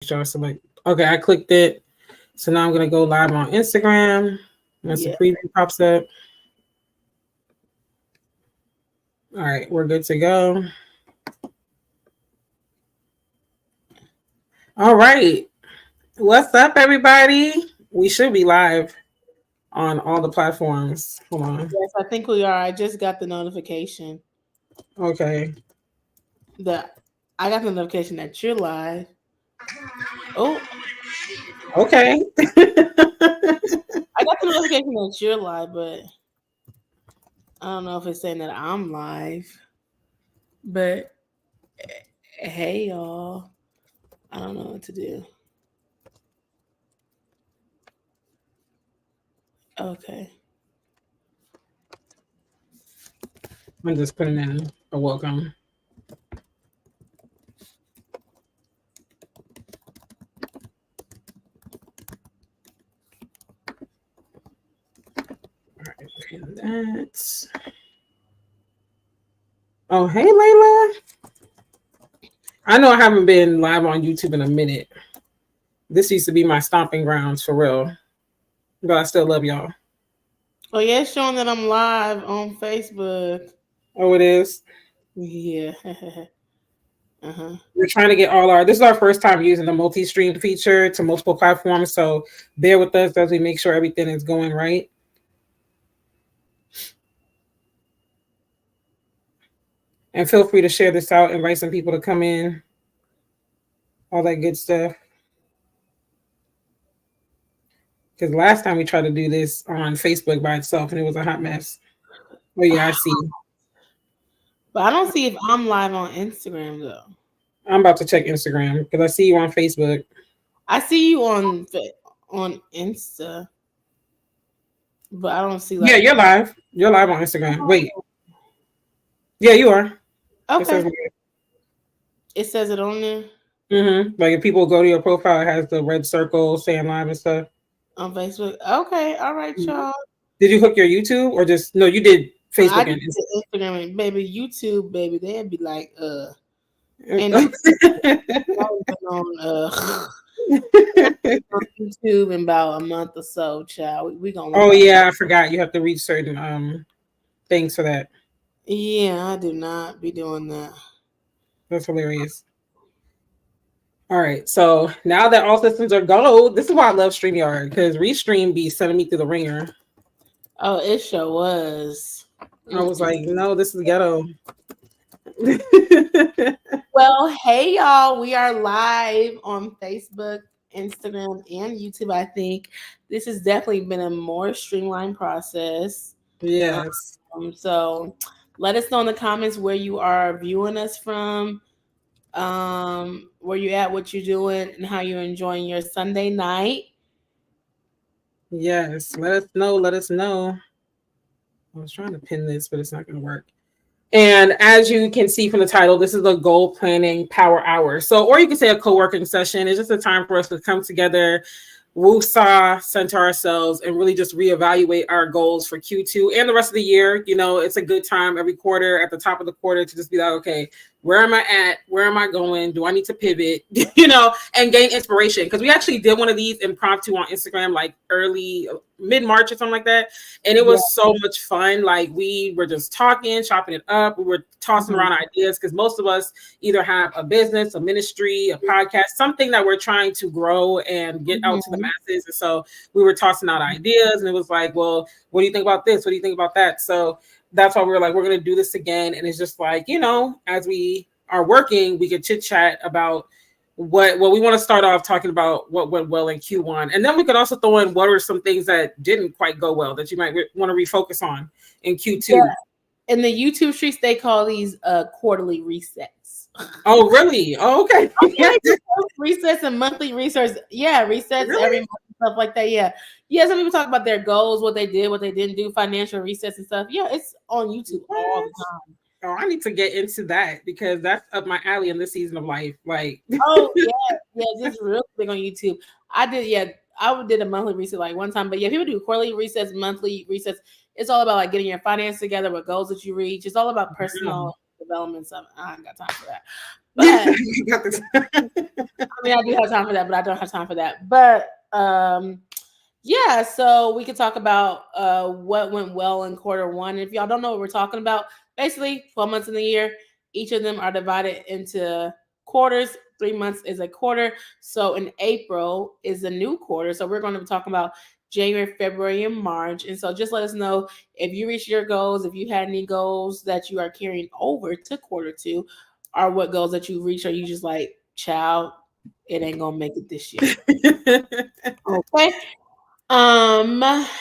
Sure, select. Okay, I clicked it. So now I'm gonna go live on Instagram. Once the preview pops up. All right, we're good to go. All right. What's up, everybody? We should be live on all the platforms. Hold on. Yes, I think we are. I just got the notification. Okay. I got the notification that you're live. Oh. Okay. I got the notification that you're live, but I don't know if it's saying that I'm live. But hey, y'all. I don't know what to do. Okay. I'm just putting in a welcome. All right, that's. Oh, hey, Layla. I know I haven't been live on YouTube in a minute. This used to be my stomping grounds for real. But I still love y'all. Oh, yeah, it's showing that I'm live on Facebook. Oh, it is? Yeah. We're trying to get this is our first time using the multi-stream feature to multiple platforms, so bear with us as we make sure everything is going right. And feel free to share this out, invite some people to come in, all that good stuff. Because last time we tried to do this on Facebook by itself, and it was a hot mess. Oh, yeah, I see. But I don't see if I'm live on Instagram, though. I'm about to check Instagram, because I see you on Facebook. I see you on Insta. But I don't see Yeah, you're live. You're live on Instagram. Wait. Yeah, you are. Okay. It says it on there? Mm-hmm. Like if people go to your profile, it has the red circle saying live and stuff. On Facebook? Okay. All right, y'all. Did you hook your YouTube or just... No, you did Facebook and Instagram and baby, YouTube, baby, they'd be like, and on YouTube in about a month or so, child. We gonna. Oh yeah, I forgot. You have to reach certain things for that. Yeah, I do not be doing that. That's hilarious. All right, so now that all systems are go, this is why I love StreamYard, because Restream be sending me through the ringer. Oh, it sure was. I was like, no, this is ghetto. Well, hey y'all, we are live on Facebook, Instagram, and YouTube. I think this has definitely been a more streamlined process. Yes. So let us know in the comments where you are viewing us from, where you at, what you're doing, and how you're enjoying your Sunday night. Yes, let us know. Let us know. I was trying to pin this, but it's not going to work. And as you can see from the title, this is a goal planning power hour. So, or you can say a co-working session. It's just a time for us to come together, woosah, center ourselves, and really just reevaluate our goals for Q2 and the rest of the year. You know, it's a good time every quarter, at the top of the quarter, to just be like, okay, where am I at? Where am I going? Do I need to pivot? You know, and gain inspiration. Because we actually did one of these impromptu on Instagram, like mid-March or something like that. And it was so much fun. Like we were just talking, chopping it up. We were tossing around ideas because most of us either have a business, a ministry, a podcast, something that we're trying to grow and get out to the masses. And so we were tossing out ideas, and it was like, well, what do you think about this? What do you think about that? So that's why we were like, we're going to do this again. And it's just like, you know, as we are working, we could chit chat about what we want to start off talking about what went well in Q1. And then we could also throw in what are some things that didn't quite go well that you might want to refocus on in Q2. Yeah. In the YouTube streets, they call these quarterly resets. Oh, really? Oh, okay. Resets and monthly resets. Yeah, resets every month, stuff like that. Yeah. Some people talk about their goals, what they did, what they didn't do, financial resets and stuff. Yeah, it's on YouTube all the time. Oh, I need to get into that because that's up my alley in this season of life. Like, oh yeah, just real big on YouTube. I did a monthly reset like one time, but yeah, people do quarterly resets, monthly resets. It's all about like getting your finance together, what goals that you reach. It's all about personal development. So I ain't got time for that. But I mean, I do have time for that, but I don't have time for that. But yeah, so we could talk about what went well in quarter one. If y'all don't know what we're talking about, basically 12 months in the year, each of them are divided into quarters. 3 months is a quarter. So in April is a new quarter. So we're going to be talking about January, February, and March. And so just let us know if you reached your goals, if you had any goals that you are carrying over to quarter two, or what goals that you reached, or you just like, child, it ain't gonna make it this year. Okay.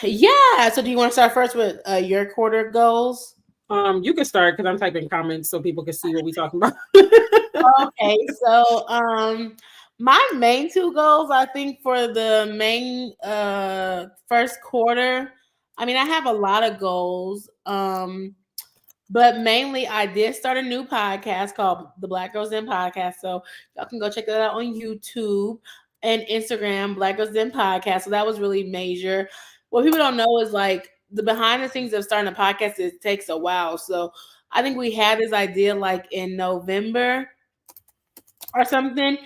Yeah. So do you want to start first with your quarter goals? You can start because I'm typing comments so people can see what we're talking about. Okay, so my main two goals, I think, for the main first quarter. I mean, I have a lot of goals. But mainly I did start a new podcast called the Black Girls Den Podcast. So y'all can go check that out on YouTube and Instagram, Black Girls Den Podcast. So that was really major. What people don't know is like the behind the scenes of starting a podcast, it takes a while. So I think we had this idea like in November or something,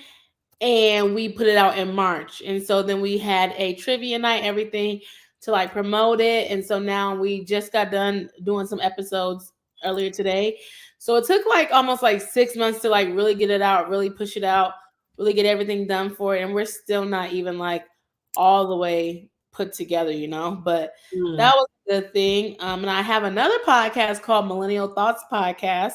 and we put it out in March. And so then we had a trivia night, everything to like promote it. And so now we just got done doing some episodes earlier today. So it took like almost like 6 months to like really get it out, really push it out, really get everything done for it. And we're still not even like all the way put together, you know, but that was a good thing. And I have another podcast called Millennial Thoughts Podcast.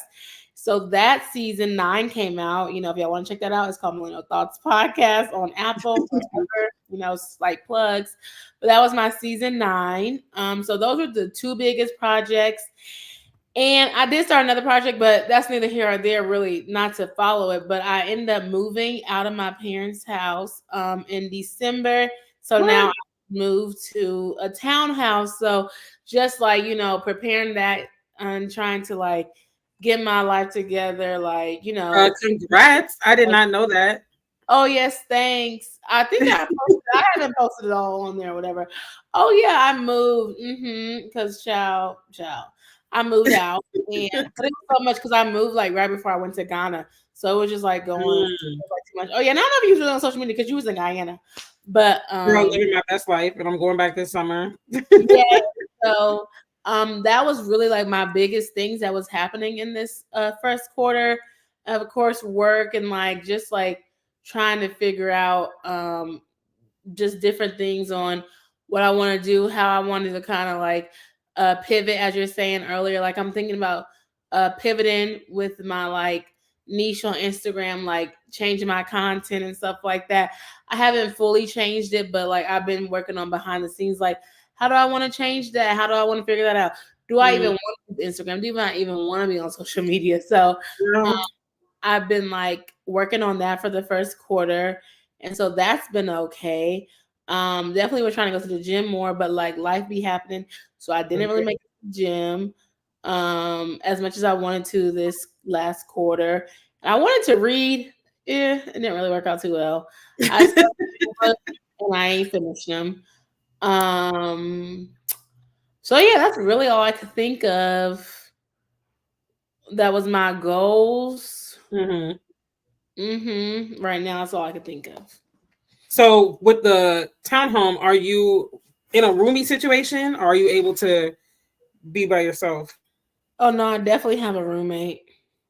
So that season 9 came out. You know, if y'all want to check that out, it's called Millennial Thoughts Podcast on Apple, whatever, you know, like plugs. But that was my season 9. So those were the two biggest projects. And I did start another project, but that's neither here or there, really, not to follow it. But I ended up moving out of my parents' house in December. So now I moved to a townhouse. So just like, you know, preparing that and trying to like get my life together, like, you know. Congrats. I did not know that. Oh, yes, thanks. I think I haven't posted it all on there or whatever. Oh, yeah, I moved. Because child. I moved out, but it was so much because I moved like right before I went to Ghana, so it was just like going like too much. Oh yeah, now I don't know if you was on social media because you was in Guyana, but I'm living my best life, and I'm going back this summer. Yeah, so that was really like my biggest things that was happening in this first quarter. Of course, work and like just like trying to figure out just different things on what I want to do, how I wanted to kind of like pivot, as you're saying earlier. Like I'm thinking about pivoting with my like niche on Instagram, like changing my content and stuff like that. I haven't fully changed it, but like I've been working on behind the scenes, like how do I want to change that? How do I want to figure that out? Do I even want Instagram? Do I even want to be on social media? So I've been like working on that for the first quarter. And so that's been okay. Definitely we're trying to go to the gym more, but like life be happening. So I didn't really make it to the gym as much as I wanted to this last quarter. I wanted to read. It didn't really work out too well. I started and I ain't finished them. So yeah, that's really all I could think of. That was my goals. Right now, that's all I could think of. So with the townhome, are you in a roomy situation, or are you able to be by yourself? Oh no, I definitely have a roommate.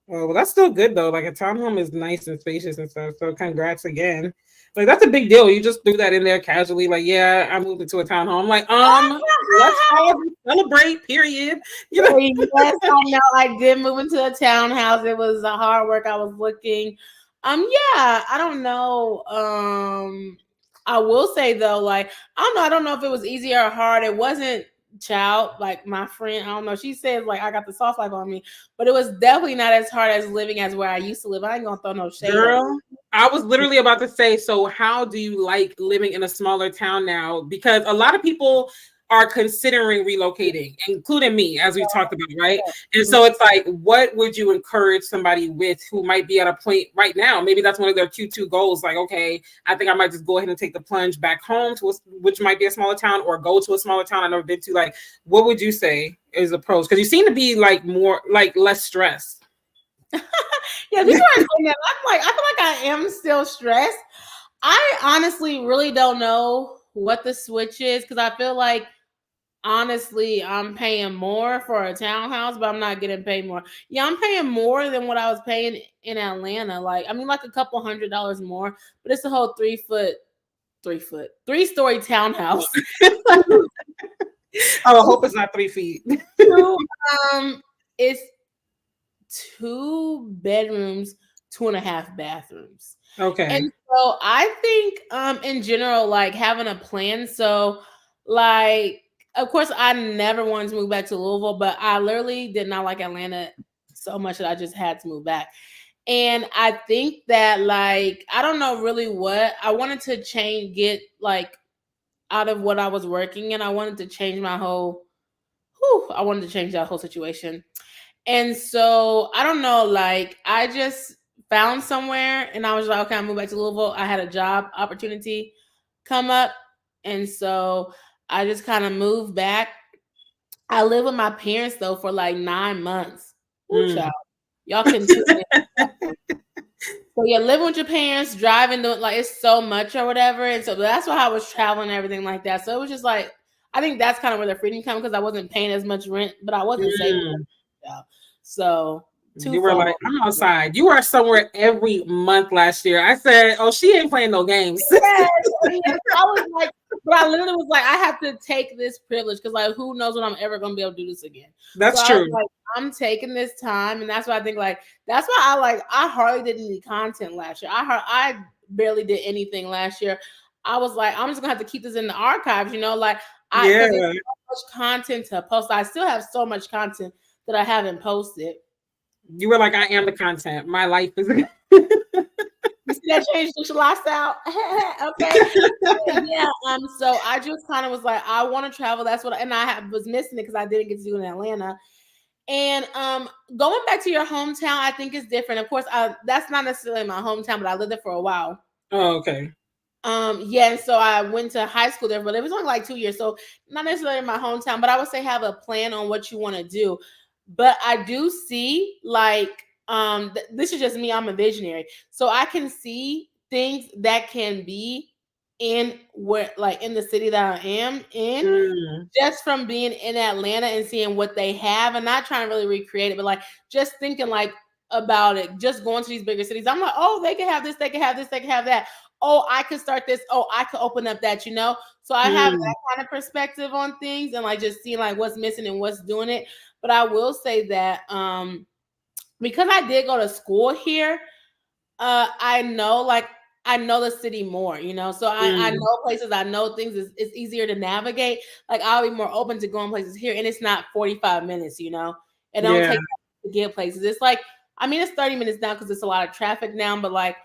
Oh, well, that's still good though. Like a townhome is nice and spacious and stuff. So congrats again. Like that's a big deal. You just threw that in there casually. Like, yeah, I moved into a townhome. Like, let's all celebrate. Period. You know? Yes, I know. I did move into a townhouse. It was a hard work. I was looking. Yeah, I don't know. I will say though, like, I don't know if it was easy or hard. It wasn't like my friend, I don't know. She says like I got the soft life on me, but it was definitely not as hard as living as where I used to live. I ain't gonna throw no shade. Girl, I was literally about to say, so how do you like living in a smaller town now? Because a lot of people are considering relocating, including me, as we talked about, right? And so it's like, what would you encourage somebody with who might be at a point right now? Maybe that's one of their Q2 goals. Like, okay, I think I might just go ahead and take the plunge back home to which might be a smaller town, or go to a smaller town I've never been to. Like, what would you say is the pros? Because you seem to be like more, like less stressed. Yeah, people are saying that. I'm like, I feel like I am still stressed. I honestly really don't know what the switch is because I feel like honestly I'm paying more for a townhouse, but I'm not getting paid more. Yeah, I'm paying more than what I was paying in Atlanta. Like, I mean, like a couple $100 more, but it's a whole 3-story townhouse. I hope it's not 3 feet. It's 2 bedrooms, 2.5 bathrooms. Okay. And so I think in general, like having a plan. So like, of course, I never wanted to move back to Louisville, but I literally did not like Atlanta so much that I just had to move back. And I think that like, I don't know really what I wanted to get like out of what I was working in. I wanted to change my I wanted to change that whole situation. And so I don't know, like I just found somewhere and I was like, okay, I'll move back to Louisville. I had a job opportunity come up. And so I just kind of moved back. I lived with my parents though for like 9 months. Ooh, child. Y'all can tune in. So you're living with your parents, driving, like it's so much or whatever. And so that's why I was traveling and everything like that. So it was just like, I think that's kind of where the freedom comes because I wasn't paying as much rent, but I wasn't saving. So you were like, I'm outside. You were somewhere every month last year. I said, oh, she ain't playing no games. Yes. I was like, but I literally was like, I have to take this privilege because like, who knows when I'm ever going to be able to do this again. That's true. I'm taking this time. And that's why I think like, that's why I hardly did any content last year. I barely did anything last year. I was like, I'm just going to have to keep this in the archives, like there's so much content to post. I still have so much content that I haven't posted. You were like, I am the content. My life is. You see that changed your lifestyle? Okay. Yeah. So I just kind of was like, I want to travel. That's what, and was missing it because I didn't get to do it in Atlanta. And going back to your hometown, I think is different. Of course, that's not necessarily my hometown, but I lived there for a while. Oh, okay. Yeah, and so I went to high school there, but it was only like 2 years. So not necessarily my hometown, but I would say have a plan on what you want to do. But I do see like this is just me, I'm a visionary. So I can see things that can be in the city that I am in just from being in Atlanta and seeing what they have and not trying to really recreate it, but like just thinking like about it, just going to these bigger cities. I'm like, oh, they can have this, they can have this, they can have that. Oh, I could start this. Oh, I could open up that, So I have that kind of perspective on things and like just seeing like what's missing and what's doing it. But I will say that because I did go to school here, I know the city more, So I know places, I know things. It's easier to navigate. Like I'll be more open to going places here, and it's not 45 minutes, It don't take to get places. It's like, I mean, it's 30 minutes now because it's a lot of traffic now, but like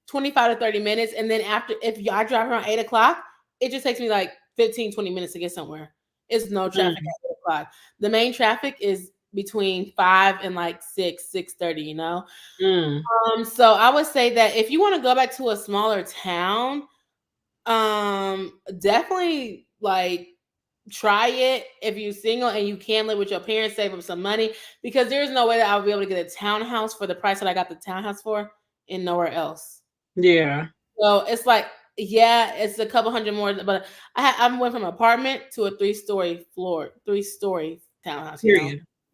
25 to 30 minutes. And then if I drive around 8 o'clock, it just takes me like 15, 20 minutes to get somewhere. It's no traffic at 8 o'clock. The main traffic is between 5 and like 6:30, So I would say that if you want to go back to a smaller town, definitely like try it if you're single and you can live with your parents, save up some money, because there's no way that I'll be able to get a townhouse for the price that I got the townhouse for in nowhere else. Yeah. So it's like, yeah, it's a couple hundred more, but I went from apartment to a 3-story townhouse.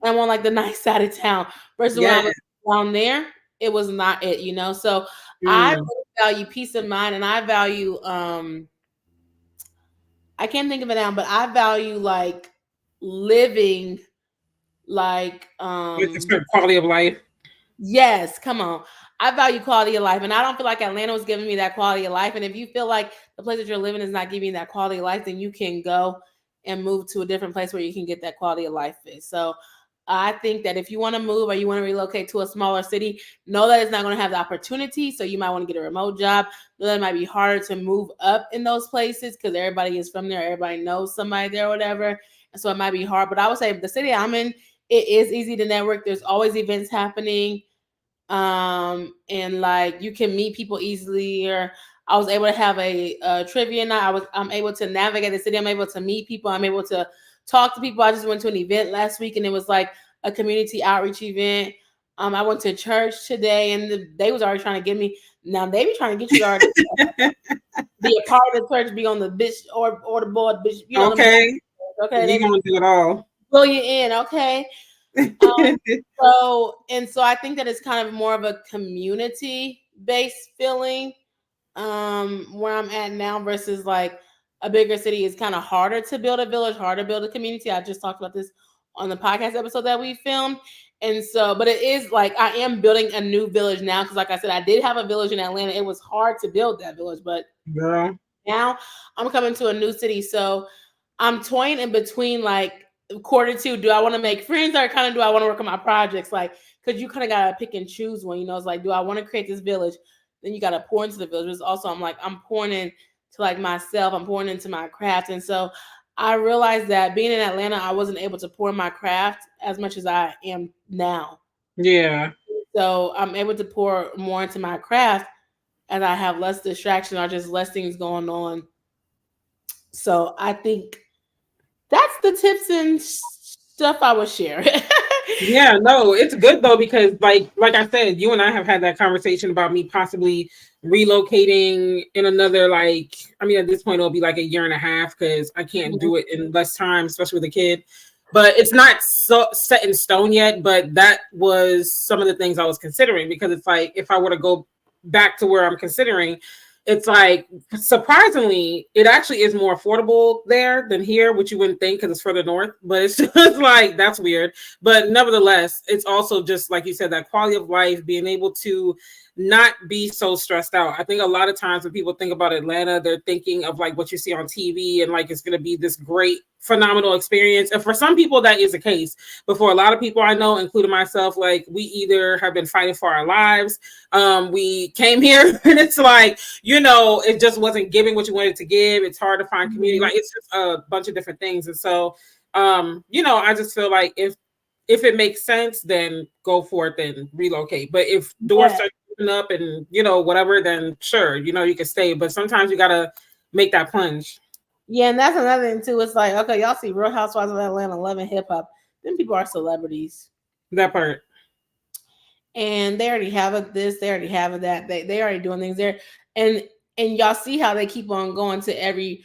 I'm on like the nice side of town versus when I was down there, it was not it, So I really value peace of mind, and I value I can't think of it now, but I value like living like quality of life. Yes, come on. I value quality of life, and I don't feel like Atlanta was giving me that quality of life. And if you feel like the place that you're living is not giving you that quality of life, then you can go and move to a different place where you can get that quality of life. So I think that if you want to move or you want to relocate to a smaller city, know that it's not going to have the opportunity. So you might want to get a remote job. Know that it might be harder to move up in those places because everybody is from there. Everybody knows somebody there or whatever. And so it might be hard. But I would say the city I'm in, it is easy to network. There's always events happening. And like you can meet people easily. Or I was able to have a trivia night. I'm able to navigate the city. I'm able to meet people. I'm able to talk to people. I just went to an event last week and it was like a community outreach event. I went to church today, and they was already trying to get me. Now they be trying to get you to already be a part of the church, be on the bishop or the board, bishop. You know, okay. Okay, You gonna do it all. Pull you in, okay. So I think that it's kind of more of a community based feeling where I'm at now versus like a bigger city. Is kind of harder to build a village, harder to build a community. I just talked about this on the podcast episode that we filmed. And so, but it is like I am building a new village now because, like I said, I did have a village in Atlanta. It was hard to build that village, but girl, now I'm coming to a new city. So I'm toying in between like quarter two. Do I want to make friends or kind of do I want to work on my projects? Like, because you kind of got to pick and choose one, you know, it's like, do I want to create this village? Then you got to pour into the village. It's also, I'm pouring into like myself, I'm pouring into my craft. And so I realized that being in Atlanta, I wasn't able to pour my craft as much as I am now. Yeah. So I'm able to pour more into my craft and I have less distraction or just less things going on. So I think that's the tips and stuff I would share. Yeah, no, it's good though, because like I said, you and I have had that conversation about me possibly relocating in another, like, I mean, at this point it'll be like a year and a half because I can't do it in less time, especially with a kid. But it's not so set in stone yet. But that was some of the things I was considering, because it's like if I were to go back to where I'm considering, it's like surprisingly, it actually is more affordable there than here, which you wouldn't think because it's further north. But it's just like that's weird. But nevertheless, it's also just like you said, that quality of life, being able to not be so stressed out. I think a lot of times when people think about Atlanta, they're thinking of like what you see on TV and like it's going to be this great, phenomenal experience. And for some people, that is the case. But for a lot of people I know, including myself, like we either have been fighting for our lives. We came here and it's like, you know, it just wasn't giving what you wanted to give. It's hard to find community. Like it's just a bunch of different things. And so, you know, I just feel like if it makes sense, then go for it, then relocate. But if doors start up and you know whatever, then sure, you know, you can stay, but sometimes you gotta make that plunge. Yeah, and that's another thing too. It's like, okay, y'all see Real Housewives of Atlanta, loving hip hop, then people are celebrities, that part, and they already have this, they already have that, they already doing things there, and y'all see how they keep on going to every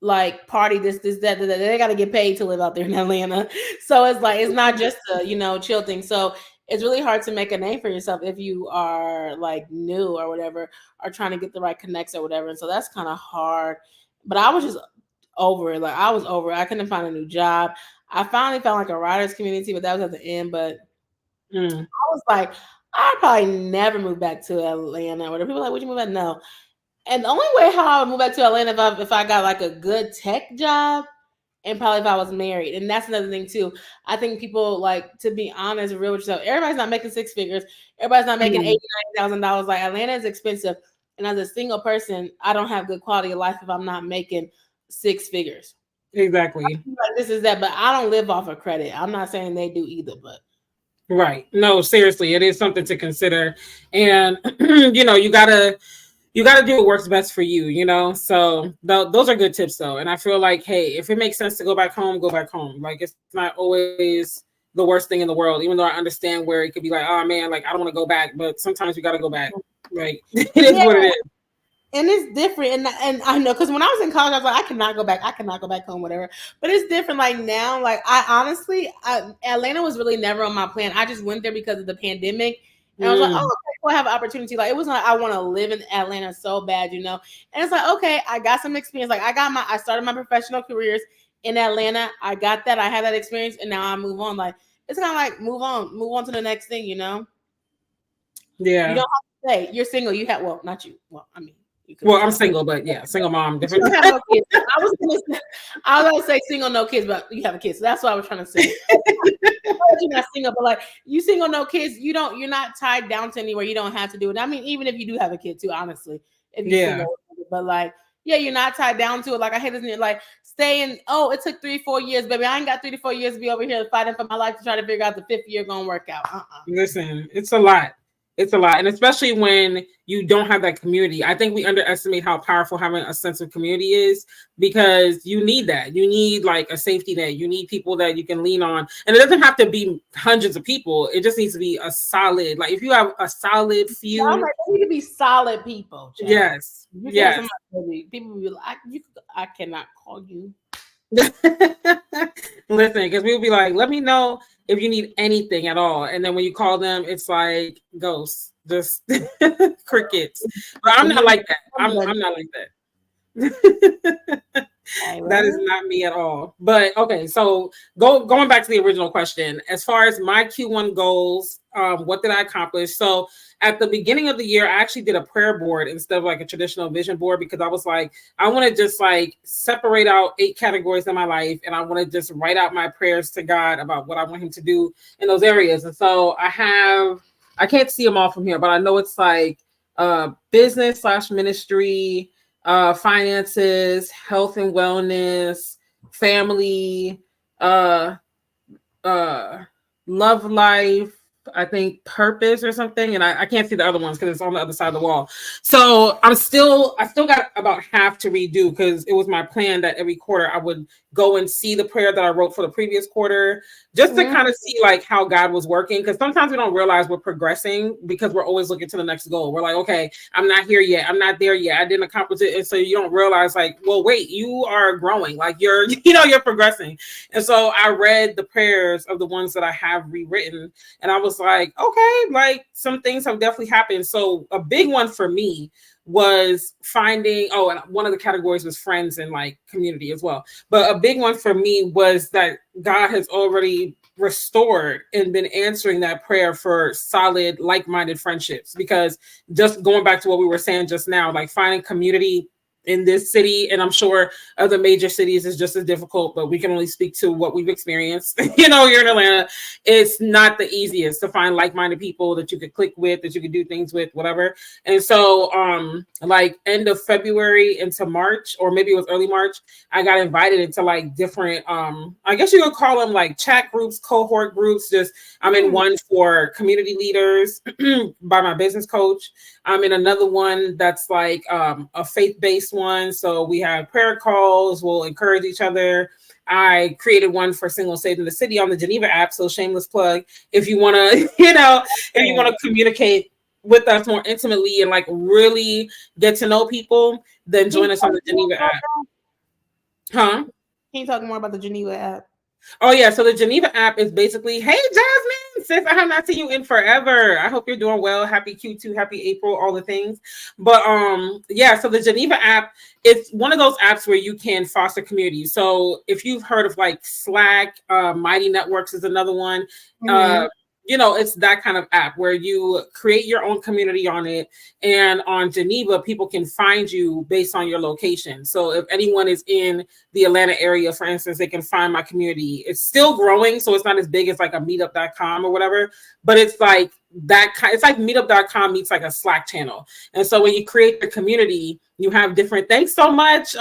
like party, this that they got to get paid to live out there in Atlanta. So it's like it's not just a, you know, chill thing. So it's really hard to make a name for yourself if you are like new or whatever, or trying to get the right connects or whatever. And so that's kind of hard. But I was just over it. Like I was over it. I couldn't find a new job. I finally found like a writers community, but that was at the end. But I was like, I'd probably never move back to Atlanta or whatever. People are like, would you move back? No. And the only way how I would move back to Atlanta if I got like a good tech job, and probably if I was married. And that's another thing too. I think people, like, to be honest, real with yourself, everybody's not making six figures. Everybody's not making $89,000. Like Atlanta is expensive. And as a single person, I don't have good quality of life if I'm not making six figures. Exactly. Like this is that, but I don't live off of credit. I'm not saying they do either, but right. No, seriously, it is something to consider. And you know, you gotta do what works best for you, you know? So those are good tips though. And I feel like, hey, if it makes sense to go back home, go back home. Like it's not always the worst thing in the world, even though I understand where it could be like, oh man, like I don't want to go back, but sometimes you got to go back. Like it is what it is. And it's different. And I know, because when I was in college, I was like, I cannot go back home, whatever. But it's different. Like now, like I honestly, Atlanta was really never on my plan. I just went there because of the pandemic. And I was like, oh, okay, well, I have an opportunity. Like, it was like, I want to live in Atlanta so bad, you know? And it's like, okay, I got some experience. Like, I started my professional careers in Atlanta. I got that. I had that experience. And now I move on. Like, it's kind of like, move on to the next thing, you know? Yeah. You don't have to say, you're single. You have, well, not you. Well, I mean. Well, I'm single, but yeah, single mom. Different. You don't have no kids. I was gonna say single, no kids, but you have a kid. So that's what I was trying to say. You're not single, but like you single, no kids. You're not tied down to anywhere. You don't have to do it. I mean, even if you do have a kid too, honestly, if you're single, but like, yeah, you're not tied down to it. Like I hate this, like staying. Oh, it took 3-4 years, baby. I ain't got 3 to 4 years to be over here fighting for my life to try to figure out the 5th year gonna work out. Listen, it's a lot. It's a lot. And especially when you don't have that community. I think we underestimate how powerful having a sense of community is, because you need that. You need like a safety net. You need people that you can lean on. And it doesn't have to be hundreds of people. It just needs to be a solid, like if you have a solid few. They need to be solid people. Child. Yes. Yes. People will be like, I cannot call you. Listen, because we'll be like, let me know if you need anything at all. And then when you call them, it's like ghosts, just crickets. But I'm not like that. I'm not like that. That is not me at all. But okay, so going back to the original question, as far as my Q1 goals, what did I accomplish? So at the beginning of the year, I actually did a prayer board instead of like a traditional vision board, because I was like, I want to just like separate out 8 categories in my life, and I want to just write out my prayers to God about what I want him to do in those areas. And so I can't see them all from here, but I know it's like business / ministry, finances, health and wellness, family, love life, I think purpose or something. And I can't see the other ones because it's on the other side of the wall. So I still got about half to redo, because it was my plan that every quarter I would go and see the prayer that I wrote for the previous quarter, just to kind of see like how God was working. Because sometimes we don't realize we're progressing because we're always looking to the next goal. We're like, okay, I'm not here yet. I'm not there yet. I didn't accomplish it. And so you don't realize like, well, wait, you are growing. Like you're progressing. And so I read the prayers of the ones that I have rewritten, and I was like, okay, like some things have definitely happened. So a big one for me was finding, and one of the categories was friends and like community as well. But a big one for me was that God has already restored and been answering that prayer for solid, like-minded friendships. Because just going back to what we were saying just now, like finding community in this city, and I'm sure other major cities is just as difficult, but we can only speak to what we've experienced. Here in Atlanta, it's not the easiest to find like-minded people that you could click with, that you could do things with, whatever. And so like end of February into March, or maybe it was early March, I got invited into like different I guess you could call them like chat groups, cohort groups. Just I'm in one for community leaders by my business coach. I'm in another one that's like a faith-based one. So we have prayer calls, we'll encourage each other. I created one for Single Saved in the City on the Geneva app. So shameless plug. If you want to, if you want to communicate with us more intimately and like really get to know people, then join us on the Geneva app. Huh? Can you talk more about the Geneva app? Oh yeah, so the Geneva app is basically, hey Jasmine, sis, I have not seen you in forever. I hope you're doing well. Happy Q2, happy April, all the things. But yeah, so the Geneva app, it's one of those apps where you can foster community. So if you've heard of like Slack, Mighty Networks is another one. It's that kind of app where you create your own community on it. And on Geneva, people can find you based on your location. So if anyone is in the Atlanta area, for instance, they can find my community. It's still growing, so it's not as big as like a meetup.com or whatever, but it's like it's like meetup.com meets like a Slack channel. And so when you create your community, you have different, thanks so much.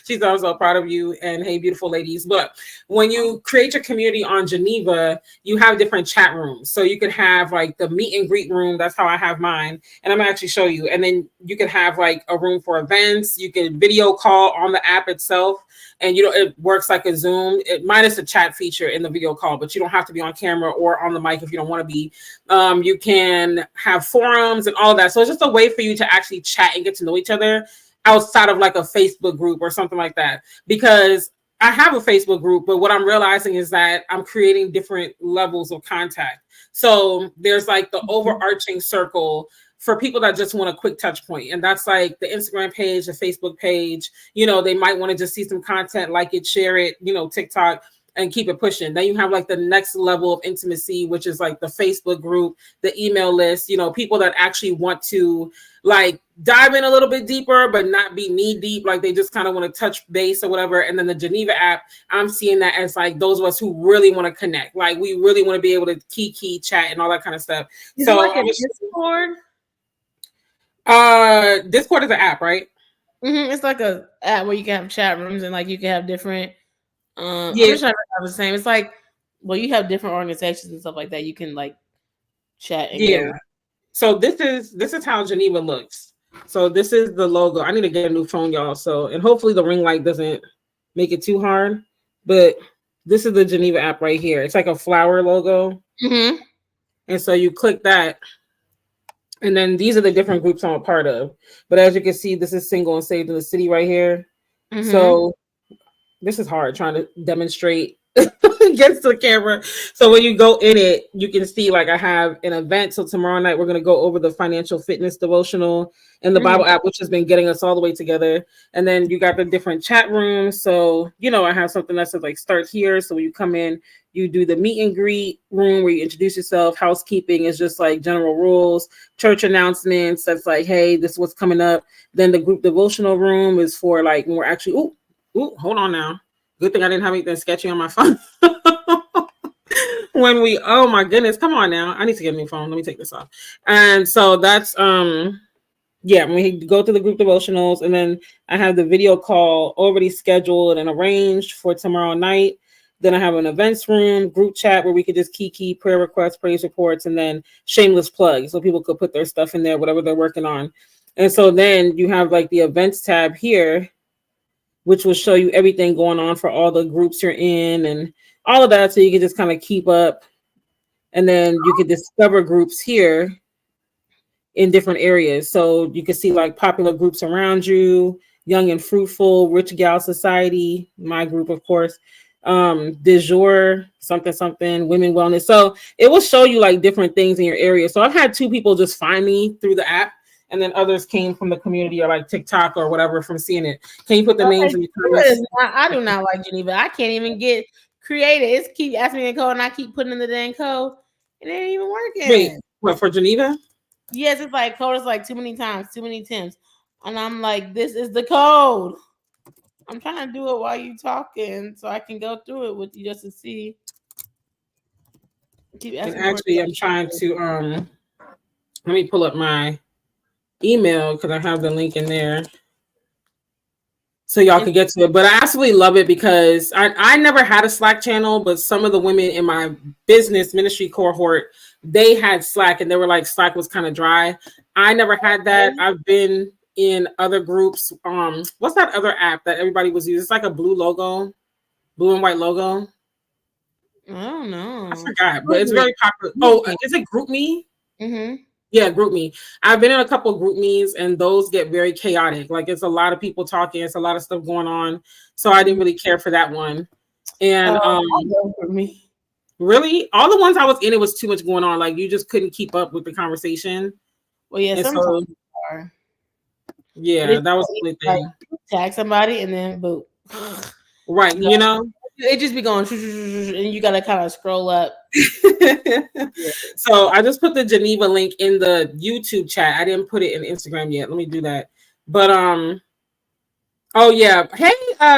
She's so proud of you, and hey, beautiful ladies. But when you create your community on Geneva, you have different chat rooms. So you could have like the meet and greet room. That's how I have mine. And I'm gonna actually show you. And then you could have like a room for events. You can video call on the app itself. And it works like a Zoom, minus the chat feature in the video call, but you don't have to be on camera or on the mic if you don't want to be. You can have forums and all that. So it's just a way for you to actually chat and get to know each other outside of like a Facebook group or something like that. Because I have a Facebook group, but what I'm realizing is that I'm creating different levels of contact. So there's like the overarching circle for people that just want a quick touch point. And that's like the Instagram page, the Facebook page. They might want to just see some content, like it, share it, TikTok, and keep it pushing. Then you have like the next level of intimacy, which is like the Facebook group, the email list, people that actually want to like dive in a little bit deeper, but not be knee deep. Like they just kind of want to touch base or whatever. And then the Geneva app, I'm seeing that as like those of us who really want to connect. Like we really want to be able to key chat and all that kind of stuff. Is it like a Discord? Discord is an app, right? It's like a app where you can have chat rooms and like you can have different I'm just trying to have the same. It's like, well, you have different organizations and stuff like that. You can like chat and Yeah. go. So this is how Geneva looks. So this is the logo. I need to get a new phone, y'all. So, and hopefully the ring light doesn't make it too hard. But this is the Geneva app right here. It's like a flower logo. Mm-hmm. And so you click that. And then these are the different groups I'm a part of. But as you can see, this is single and saved in the city right here. Mm-hmm. So this is hard trying to demonstrate against the camera. So when you go in it, you can see like I have an event. So tomorrow night we're going to go over the financial fitness devotional and the Bible app, which has been getting us all the way together. And then you got the different chat rooms. So, I have something that says like start here. So when you come in, you do the meet and greet room where you introduce yourself. Housekeeping is just like general rules. Church announcements, that's like, hey, this is what's coming up. Then the group devotional room is for like when we're actually, hold on now. Good thing I didn't have anything sketchy on my phone. Oh my goodness, come on now. I need to get a new phone. Let me take this off. And so that's, when we go to the group devotionals, and then I have the video call already scheduled and arranged for tomorrow night. Then I have an events room, group chat where we could just key prayer requests, praise reports, and then shameless plugs. So people could put their stuff in there, whatever they're working on. And so then you have like the events tab here, which will show you everything going on for all the groups you're in and all of that. So you can just kind of keep up. And then you can discover groups here in different areas. So you can see like popular groups around you, Young and Fruitful, Rich Gal Society, my group, of course, du jour, something, women wellness. So it will show you like different things in your area. So I've had 2 people just find me through the app. And then others came from the community or like TikTok or whatever from seeing it. Can you put the names in your comments? I do not like Geneva. I can't even get creative. It's keep asking me the code and I keep putting in the dang code. It ain't even working. Wait, what, for Geneva? Yes, it's like code is like too many times, too many attempts. And I'm like, this is the code. I'm trying to do it while you talking so I can go through it with you just to see. And actually, I'm trying to let me pull up my email because I have the link in there so y'all can get to it. But I absolutely love it because I never had a Slack channel, but some of the women in my business ministry cohort, they had Slack and they were like, Slack was kind of dry. I never had that. I've been in other groups. What's that other app that everybody was using? It's like a blue and white logo. I don't know. I forgot, but it's very popular. Oh, is it GroupMe? Mm-hmm. Yeah, GroupMe. I've been in a couple of GroupMes and those get very chaotic. Like it's a lot of people talking. It's a lot of stuff going on. So I didn't really care for that one. And for me. Really, all the ones I was in, it was too much going on. Like you just couldn't keep up with the conversation. Well, yeah, sometimes are. Yeah, that was the only thing. Like, tag somebody and then boom. Right, it just be going and you gotta kind of scroll up. So I just put the Geneva link in the YouTube chat. I didn't put it in Instagram yet. Let me do that. But oh yeah. Hey,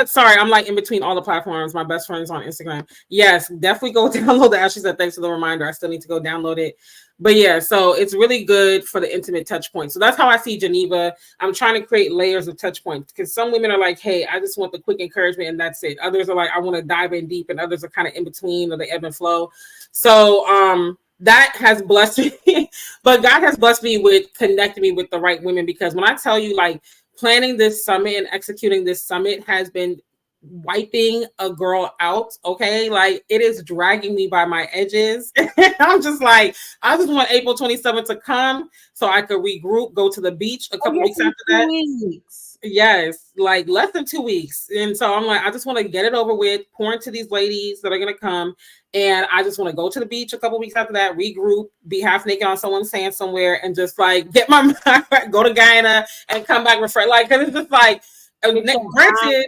sorry, I'm like in between all the platforms. My best friend's on Instagram. Yes, definitely go download the app. She said thanks for the reminder. I still need to go download it. But yeah, so it's really good for the intimate touch points. So that's how I see Geneva. I'm trying to create layers of touch points because some women are like, hey, I just want the quick encouragement and that's it. Others are like, I want to dive in deep, and others are kind of in between or they ebb and flow. So that has blessed me. But God has blessed me with connecting me with the right women, because when I tell you, like, planning this summit and executing this summit has been wiping a girl out. Okay, like it is dragging me by my edges. I'm just like, I just want April 27th to come so I could regroup, go to the beach a couple weeks after that. Yes, like less than 2 weeks. And so I'm like, I just want to get it over with, pour into these ladies that are going to come. And I just want to go to the beach a couple weeks after that, regroup, be half naked on someone's sand somewhere, and just like get my mind, go to Guyana and come back refreshed. Like, cause it's just like, granted,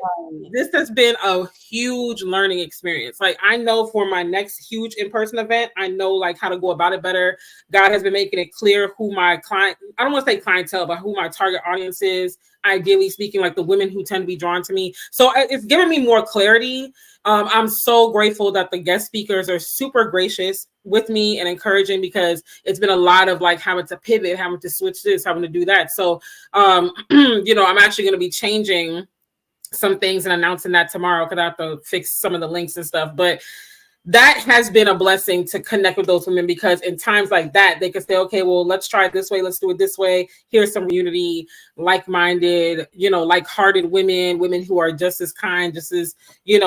this has been a huge learning experience. Like, I know for my next huge in-person event, I know like how to go about it better. God has been making it clear who my client, I don't want to say clientele, but who my target audience is, ideally speaking, like the women who tend to be drawn to me. So it's giving me more clarity. I'm so grateful that the guest speakers are super gracious with me and encouraging, because it's been a lot of like having to pivot, having to switch this, having to do that. So, I'm actually going to be changing some things and announcing that tomorrow because I have to fix some of the links and stuff. But that has been a blessing to connect with those women, because in times like that, they can say, okay, well, let's try it this way. Let's do it this way. Here's some unity, like-minded, like-hearted women who are just as kind, just as,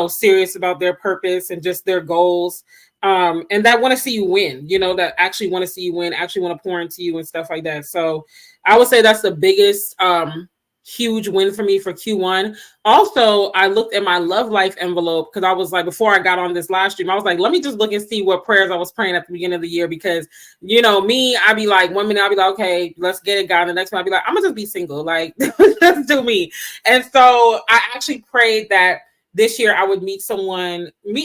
serious about their purpose and just their goals. And that want to see you win, that actually want to see you win, actually want to pour into you and stuff like that. So I would say that's the biggest, huge win for me for Q1. Also, I looked at my love life envelope because I was like, before I got on this live stream, I was like, let me just look and see what prayers I was praying at the beginning of the year, because me, I'd be like, 1 minute I'd be like, okay, let's get it, God. And the next one I'd be like, I'm gonna just be single, like let's do me. And so I actually prayed that this year I would meet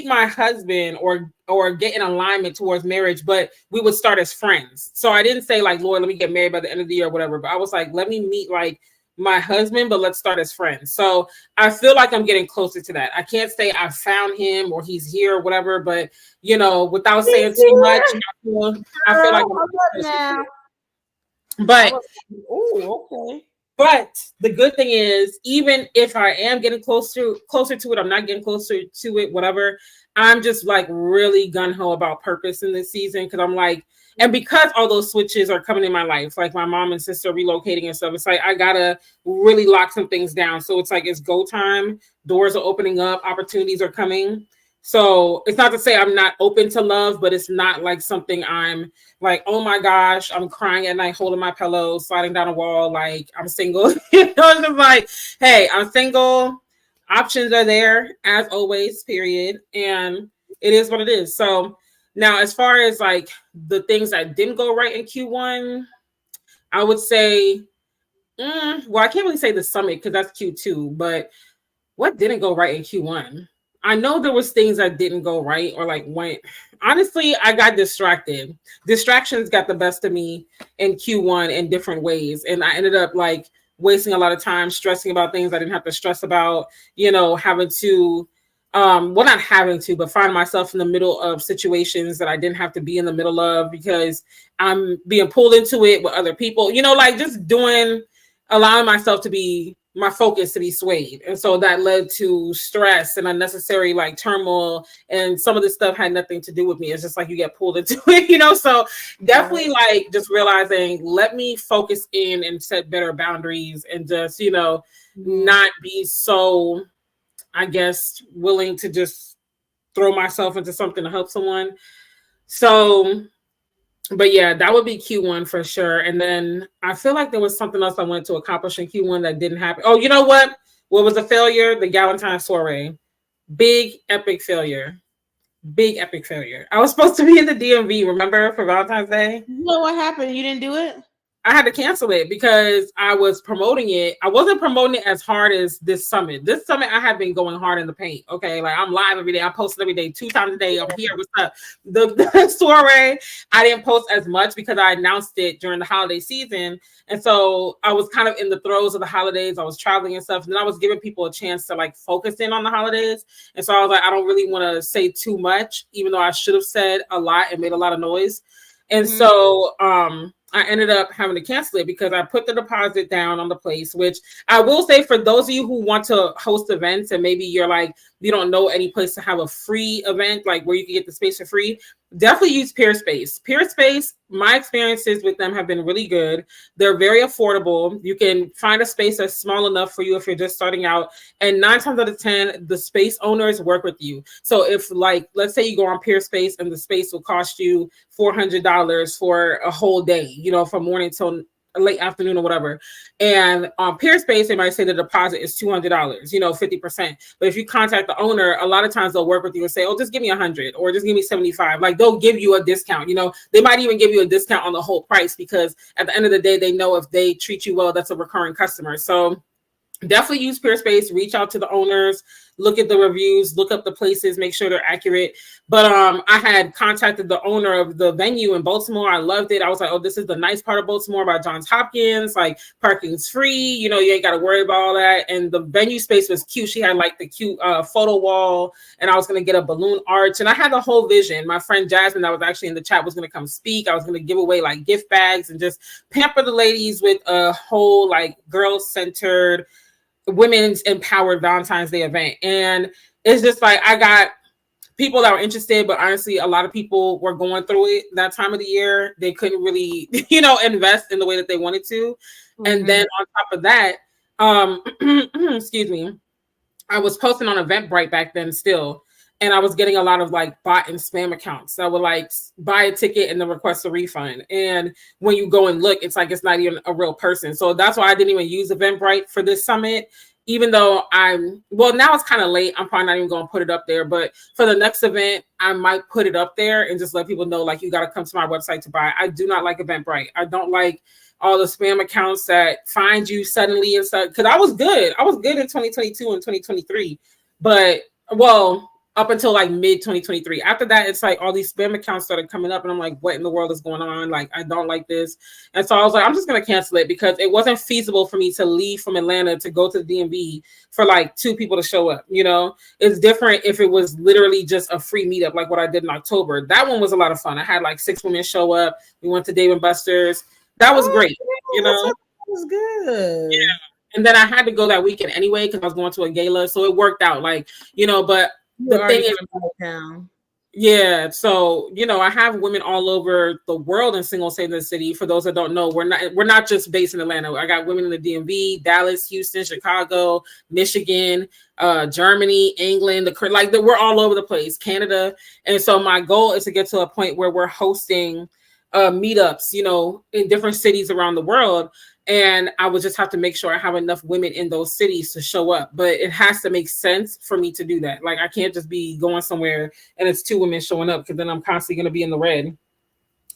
my husband, or get in alignment towards marriage, but we would start as friends. So I didn't say like, Lord, let me get married by the end of the year or whatever, but I was like, let me meet like my husband, but let's start as friends. So I feel like I'm getting closer to that. I can't say I found him or he's here or whatever, but without saying too much, I feel like I'm now. But okay. But the good thing is, even if I am getting closer to it, I'm not getting closer to it, whatever, I'm just like really gung-ho about purpose in this season, because I'm like, and because all those switches are coming in my life, like my mom and sister relocating and stuff, it's like I gotta really lock some things down. So it's like it's go time. Doors are opening up. Opportunities are coming. So it's not to say I'm not open to love, but it's not like something I'm like, oh my gosh, I'm crying at night, holding my pillow, sliding down a wall, like I'm single. It's just like, hey, I'm single. Options are there as always, period. And it is what it is. So now, as far as like the things that didn't go right in Q1, I would say, well, I can't really say the summit because that's Q2, but what didn't go right in Q1? I know there was things that didn't go right or like went. Honestly, I got distracted. Distractions got the best of me in Q1 in different ways. And I ended up like wasting a lot of time stressing about things I didn't have to stress about, having to, not having to, but find myself in the middle of situations that I didn't have to be in the middle of because I'm being pulled into it with other people, like just allowing myself to be, my focus to be swayed. And so that led to stress and unnecessary like turmoil. And some of this stuff had nothing to do with me. It's just like you get pulled into it, so definitely like just realizing, let me focus in and set better boundaries and just, not be so, I guess, willing to just throw myself into something to help someone. So, but yeah, that would be Q1 for sure. And then I feel like there was something else I wanted to accomplish in Q1 that didn't happen. Oh, you know what? What was a failure? The Galentine soiree. Big, epic failure. Big, epic failure. I was supposed to be in the DMV, remember, for Valentine's Day? You know what happened? You didn't do it? I had to cancel it because I was promoting it. I wasn't promoting it as hard as this summit. This summit, I have been going hard in the paint. Okay, like I'm live every day. I post every day, 2 times a day. I'm here. What's up? The soiree, I didn't post as much because I announced it during the holiday season. And so I was kind of in the throes of the holidays. I was traveling and stuff. And then I was giving people a chance to like focus in on the holidays. And so I was like, I don't really want to say too much, even though I should have said a lot and made a lot of noise. And so I ended up having to cancel it because I put the deposit down on the place, which I will say for those of you who want to host events and maybe you're like, you don't know any place to have a free event, like where you can get the space for free, definitely use Peerspace. Peerspace, my experiences with them have been really good. They're very affordable. You can find a space that's small enough for you if you're just starting out. And 9 times out of 10, the space owners work with you. So if like, let's say you go on Peerspace and the space will cost you $400 for a whole day, from morning till late afternoon or whatever. And on Peerspace, they might say the deposit is $200, 50%. But if you contact the owner, a lot of times they'll work with you and say, oh, just give me 100 or just give me 75. Like they'll give you a discount, they might even give you a discount on the whole price because at the end of the day, they know if they treat you well, that's a recurring customer. So definitely use Peerspace, reach out to the owners, look at the reviews, look up the places, make sure they're accurate. But I had contacted the owner of the venue in Baltimore. I loved it. I was like, oh, this is the nice part of Baltimore by Johns Hopkins. Like parking's free. You ain't got to worry about all that. And the venue space was cute. She had like the cute photo wall and I was going to get a balloon arch. And I had the whole vision. My friend Jasmine that was actually in the chat was going to come speak. I was going to give away like gift bags and just pamper the ladies with a whole like girl-centered, women's empowered Valentine's Day event. And it's just like I got people that were interested, but honestly, a lot of people were going through it that time of the year. They couldn't really, invest in the way that they wanted to. Mm-hmm. And then on top of that, excuse me, I was posting on Eventbrite back then still. And I was getting a lot of like bot and spam accounts that would like buy a ticket and then request a refund. And when you go and look, it's like it's not even a real person. So that's why I didn't even use Eventbrite for this summit, even though now it's kind of late. I'm probably not even going to put it up there. But for the next event, I might put it up there and just let people know, like, you got to come to my website to buy. I do not like Eventbrite. I don't like all the spam accounts that find you suddenly and stuff. Because I was good. I was good in 2022 and 2023. But, up until like mid 2023. After that, it's like all these spam accounts started coming up and I'm like, what in the world is going on? Like, I don't like this. And so I was like, I'm just going to cancel it because it wasn't feasible for me to leave from Atlanta to go to the DMV for like 2 people to show up. It's different if it was literally just a free meetup, like what I did in October. That one was a lot of fun. I had like 6 women show up. We went to Dave & Buster's. That was great. That was good. Yeah. And then I had to go that weekend anyway, because I was going to a gala. So it worked out but the thing is, yeah. So I have women all over the world in single state in the city. For those that don't know, we're not just based in Atlanta. I got women in the DMV, Dallas, Houston, Chicago, Michigan, Germany, England. We're all over the place, Canada. And so my goal is to get to a point where we're hosting meetups, in different cities around the world. And I would just have to make sure I have enough women in those cities to show up. But it has to make sense for me to do that. Like, I can't just be going somewhere and it's 2 women showing up, because then I'm constantly going to be in the red.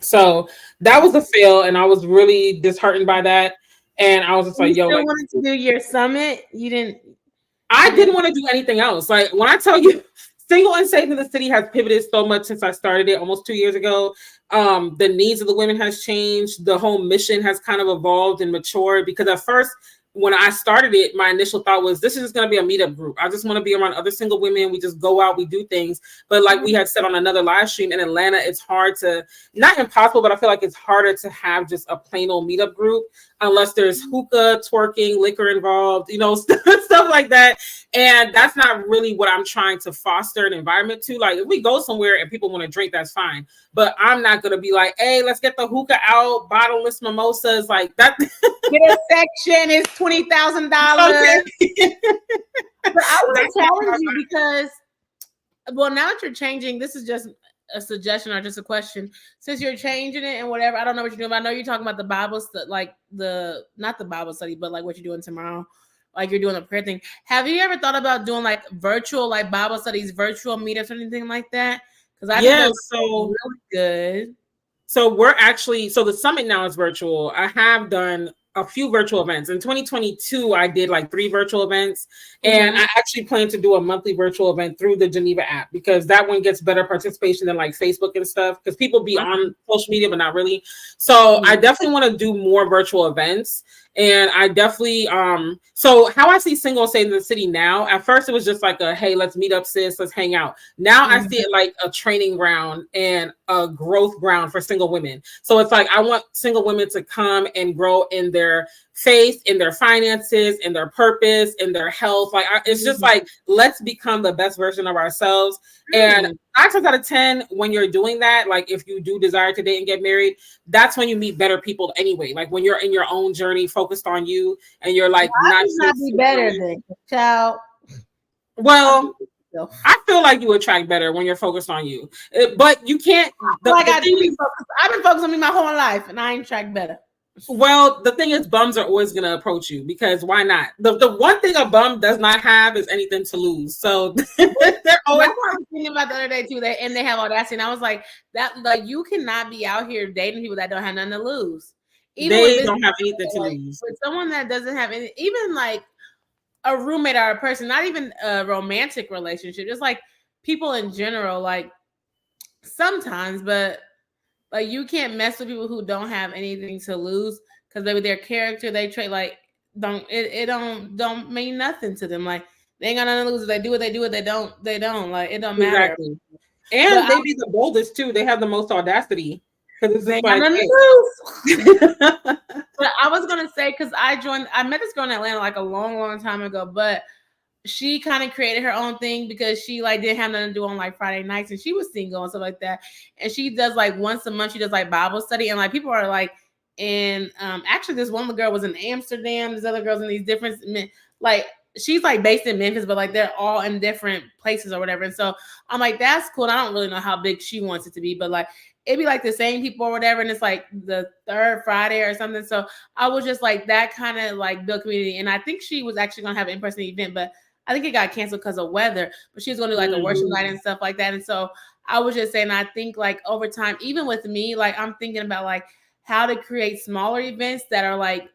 So that was a fail. And I was really disheartened by that. And I was just like, yo, wanted to do your summit. I didn't want to do anything else. Like, when I tell you, Single and Safe in the City has pivoted so much since I started it almost 2 years ago. The needs of the women has changed. The whole mission has kind of evolved and matured, because at first, when I started it, my initial thought was, this is just going to be a meetup group. I just want to be around other single women. We just go out, we do things. But like we had said on another live stream, in Atlanta, it's hard to, not impossible, but I feel like it's harder to have just a plain old meetup group unless there's hookah, twerking, liquor involved, stuff like that. And that's not really what I'm trying to foster an environment to. Like, if we go somewhere and people want to drink, that's fine. But I'm not going to be like, hey, let's get the hookah out, bottomless mimosas, like that. This section is $20,000. Okay. But I want to challenge you because, now that you're changing, this is just a suggestion or just a question. Since you're changing it and whatever, I don't know what you're doing, but I know you're talking about the Bible, not the Bible study, but like what you're doing tomorrow, like you're doing a prayer thing. Have you ever thought about doing like virtual, like Bible studies, virtual meetups or anything like that? Because I think that's really good. So the summit now is virtual. I have done a few virtual events. In 2022, I did like 3 virtual events, and I actually plan to do a monthly virtual event through the Geneva app, because that one gets better participation than like Facebook and stuff, because people be on social media, but not really. So I definitely want to do more virtual events. And I definitely, so how I see Single and Safe in the City now, at first it was just like hey, let's meet up, sis, let's hang out. Now I see it like a training ground and a growth ground for single women. So it's like, I want single women to come and grow in their faith, in their finances, in their purpose, in their health. Like, it's just like, let's become the best version of ourselves. And 9 times out of 10, when you're doing that, like if you do desire to date and get married, that's when you meet better people anyway. Like when you're in your own journey, focused on you, and you're like, not be better than child. Well, I feel like you attract better when you're focused on you, but you can't. I've been focused on me my whole life, and I ain't attract better. Well, the thing is, bums are always going to approach you, because why not? The one thing a bum does not have is anything to lose. So they're always. I was thinking about the other day too. And they have audacity, and I was like, you cannot be out here dating people that don't have nothing to lose. They don't have anything to lose. With someone that doesn't have any, even like a roommate or a person, not even a romantic relationship, just like people in general, like sometimes, but. Like, you can't mess with people who don't have anything to lose, because maybe their character, they trait, like, don't mean nothing to them. Like, they ain't got nothing to lose. If they do it, they do it. They don't. Like, it don't matter. Exactly. And they be the boldest too. They have the most audacity. Because they got nothing to lose. But I was gonna say, because I met this girl in Atlanta like a long, long time ago, but she kind of created her own thing because she like didn't have nothing to do on like Friday nights, and she was single and stuff like that. And she does like once a month, she does like Bible study, and like people are like in actually this one girl was in Amsterdam, this other girls in these different like she's like based in Memphis, but like they're all in different places or whatever. And so I'm like, that's cool. And I don't really know how big she wants it to be, but like it'd be like the same people or whatever, and it's like the third Friday or something. So I was just like that kind of like build community. And I think she was actually gonna have an in-person event, but I think it got canceled because of weather, but she was going to do like a worship night and stuff like that. And so I was just saying, I think like over time, even with me, like I'm thinking about like how to create smaller events that are like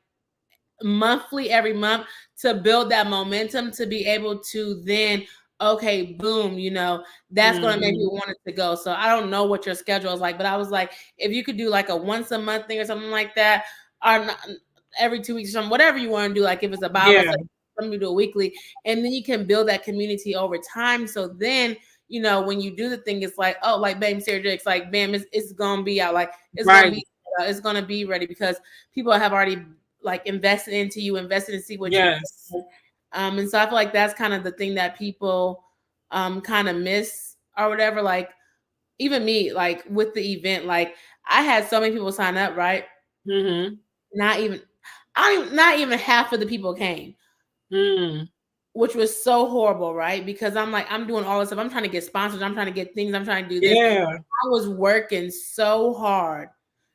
monthly every month to build that momentum to be able to then, okay, boom, you know, that's going to make you want it to go. So I don't know what your schedule is like, but I was like, if you could do like a once a month thing or something like that, or not, every 2 weeks or something, whatever you want to do, like if it's a Bible study, you do it weekly, and then you can build that community over time. So then, you know, when you do the thing, it's like, oh, like Baby Sarah Jake's like, bam, it's gonna be out, like it's gonna be ready because people have already like invested into you, invested in see what you do. And so I feel like that's kind of the thing that people kind of miss or whatever. Like even me, like with the event, like I had so many people sign up, right? Not even half of the people came. Which was so horrible, right? Because I'm like, I'm doing all this stuff. I'm trying to get sponsors. I'm trying to get things. I'm trying to do this. I was working so hard.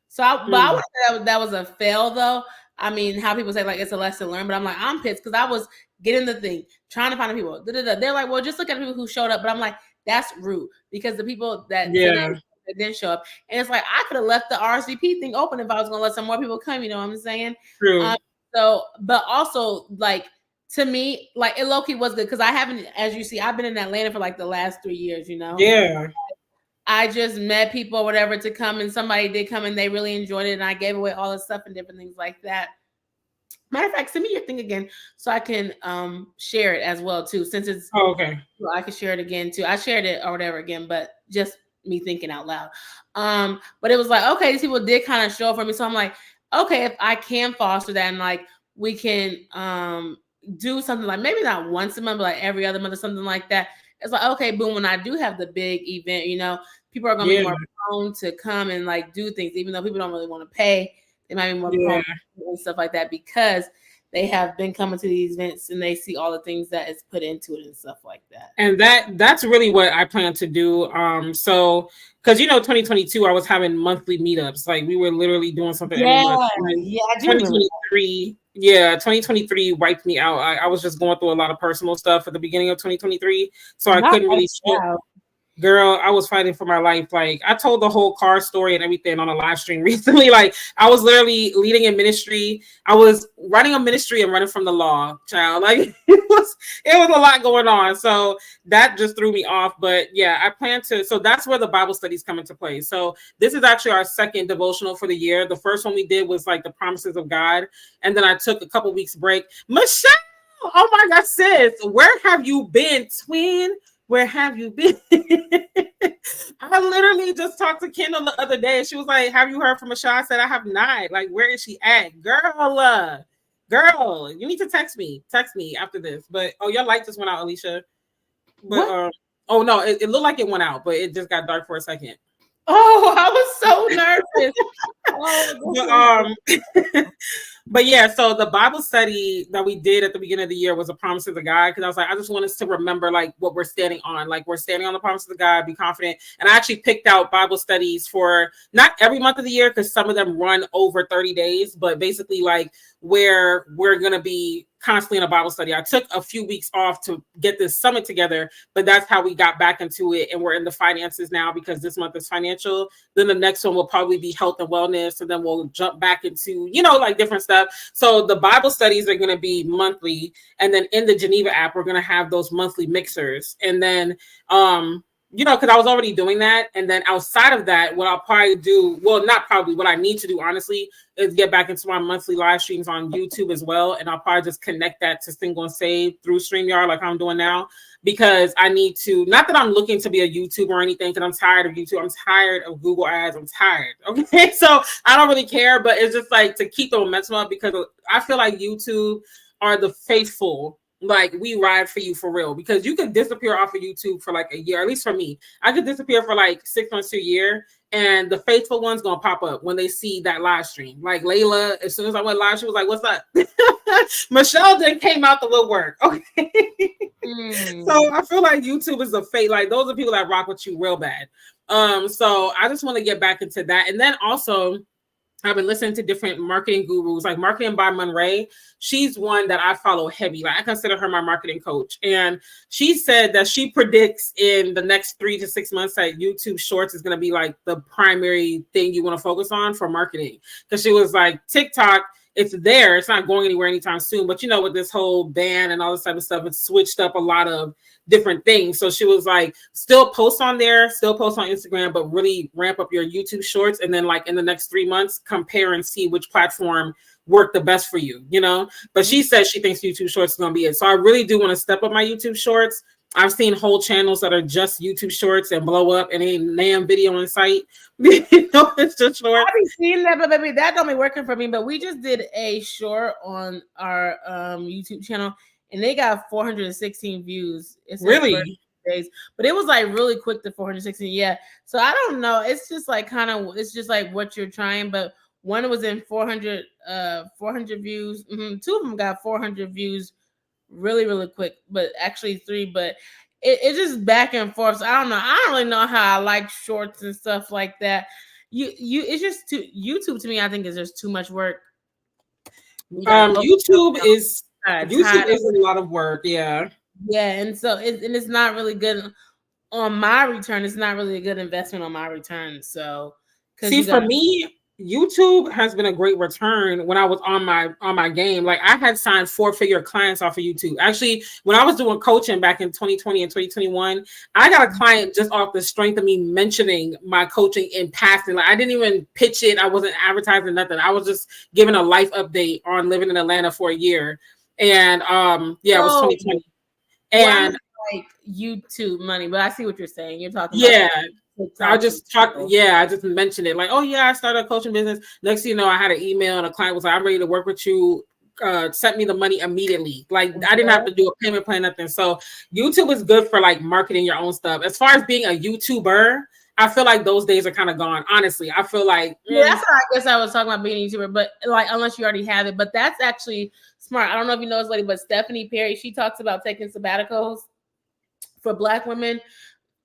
So, but I would say that was a fail, though. I mean, how people say like it's a lesson learned, but I'm like, I'm pissed because I was getting the thing, trying to find the people. They're like, well, just look at the people who showed up. But I'm like, that's rude because the people that didn't show up, and it's like I could have left the RSVP thing open if I was going to let some more people come. You know what I'm saying? True. So, but also like. To me, like it low-key was good because I haven't, as you see, I've been in Atlanta for like the last 3 years, you know? Yeah. I just met people, whatever, to come, and somebody did come and they really enjoyed it, and I gave away all the stuff and different things like that. Matter of fact, send me your thing again so I can share it as well too. Since it's okay, I can share it again too. I shared it or whatever again, but just me thinking out loud. But it was like, okay, these people did kind of show up for me, so I'm like, okay, if I can foster that and like we can do something like maybe not once a month, but like every other month or something like that. It's like, okay, boom, when I do have the big event, you know, people are going to be more prone to come and like do things, even though people don't really want to pay. They might be more prone and stuff like that because they have been coming to these events and they see all the things that is put into it and stuff like that. And that's really what I plan to do. So because 2022, I was having monthly meetups. Like we were literally doing something every month. Yeah, I do 2023. Yeah, 2023 wiped me out. I was just going through a lot of personal stuff at the beginning of 2023. So I couldn't really show. Girl, I was fighting for my life. Like I told the whole car story and everything on a live stream recently. Like I was literally leading a ministry. I was running a ministry and running from the law, child. Like it was a lot going on. So that just threw me off. But yeah, I plan to. So that's where the Bible studies come into play. So this is actually our second devotional for the year. The first one we did was like the promises of God. And then I took a couple weeks break. Michelle, oh my God, sis, where have you been, twin? Where have you been? I literally just talked to Kendall the other day. She was like, have you heard from Michelle? I said, I have not. Like, where is she at? Girl, you need to text me. Text me after this. But, your light just went out, Alieshia. But, oh, no, it looked like it went out, but it just got dark for a second. Oh, I was so nervous. But yeah, so the Bible study that we did at the beginning of the year was a promise of God, because I was like, I just want us to remember like what we're standing on. Like we're standing on the promise of God, be confident. And I actually picked out Bible studies for not every month of the year, because some of them run over 30 days, but basically like where we're going to be constantly in a Bible study. I took a few weeks off to get this summit together, but that's how we got back into it. And we're in the finances now because this month is financial. Then the next one will probably be health and wellness. And then we'll jump back into, like different stuff. So the Bible studies are going to be monthly. And then in the Geneva app, we're going to have those monthly mixers. And then, because I was already doing that. And then outside of that, what I'll probably do, well, not probably, what I need to do, honestly, is get back into my monthly live streams on YouTube as well. And I'll probably just connect that to Single and Save through StreamYard like I'm doing now, because I need to, not that I'm looking to be a YouTuber or anything, because I'm tired of YouTube. I'm tired of Google ads. I'm tired. Okay. So I don't really care, but it's just like to keep the momentum up, because I feel like YouTube are the faithful like we ride for you for real, because you could disappear off of YouTube for like a year. At least for me, I could disappear for like 6 months to a year, and the faithful ones gonna pop up when they see that live stream. Like Layla, as soon as I went live, she was like, "What's up?" Michelle then came out the woodwork. Okay, so I feel like YouTube is a fate. Like those are people that rock with you real bad. So I just want to get back into that, and then also, I've been listening to different marketing gurus, like Marketing by Monray. She's one that I follow heavy. Like I consider her my marketing coach. And she said that she predicts in the next 3 to 6 months that YouTube Shorts is going to be like the primary thing you want to focus on for marketing. Because she was like, TikTok, it's there. It's not going anywhere anytime soon. But you know, with this whole ban and all this type of stuff, it's switched up a lot of different things. So she was like, still post on there, still post on Instagram, but really ramp up your YouTube Shorts. And then like in the next 3 months, compare and see which platform worked the best for you, you know? But she says she thinks YouTube Shorts is going to be it. So I really do want to step up my YouTube Shorts. I've seen whole channels that are just YouTube Shorts and blow up and ain't damn video in sight. You know, it's just short. I've seen that, but baby, that don't be working for me. But we just did a short on our YouTube channel, and they got 416 views. It's really days, but it was like really quick to 416. Yeah, so I don't know. It's just like kind of, it's just like what you're trying. But one was in 400 views. Two of them got 400 views really quick, but actually 3. But it's just back and forth. So I don't know. I don't really know how I like shorts and stuff like that. It's just YouTube to me, I think is just too much work. YouTube is a lot of work. Yeah, and so it's not really good on my return. It's not really a good investment on my return. So see, for me, YouTube has been a great return when I was on my game. Like I had signed 4-figure clients off of YouTube. Actually, when I was doing coaching back in 2020 and 2021, I got a client just off the strength of me mentioning my coaching in passing. Like I didn't even pitch it. I wasn't advertising nothing. I was just giving a life update on living in Atlanta for a year. And it was 2020. And like YouTube money, but I see what you're saying. You're talking about I just mentioned it. Like, oh yeah, I started a coaching business. Next thing you know, I had an email and a client was like, I'm ready to work with you. Sent me the money immediately. Like I didn't have to do a payment plan, nothing. So YouTube is good for like marketing your own stuff. As far as being a YouTuber, I feel like those days are kind of gone. Honestly, I feel like that's what I guess I was talking about being a YouTuber, but like unless you already have it. But that's actually smart. I don't know if you know this lady, but Stephanie Perry, she talks about taking sabbaticals for Black women,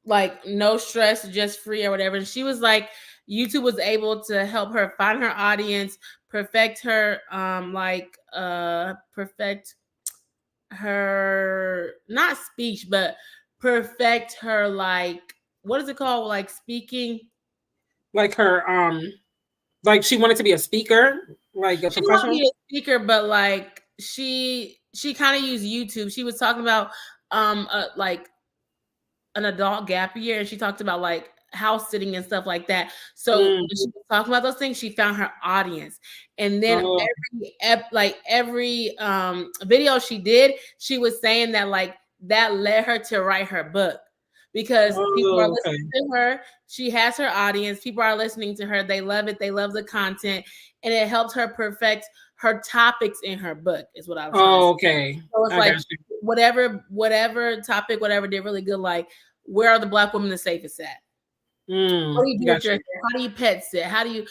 like no stress, just free or whatever. And she was like, YouTube was able to help her find her audience, perfect her, perfect her, not speech, but perfect her, like, what is it called? Like speaking. Like her, like she wanted to be a speaker, like a professional. She wanted to be a speaker, but like she kind of used YouTube. She was talking about like an adult gap year, and she talked about like house sitting and stuff like that. So when she was talking about those things, she found her audience. And then every video she did, she was saying that like that led her to write her book, because people are listening to her. She has her audience. People are listening to her. They love it. They love the content, and it helped her perfect her topics in her book, is what I was saying. So it's like whatever topic, whatever did really good. Like, where are the Black women the safest at? What do you do with your, how do you pet sit? How do you,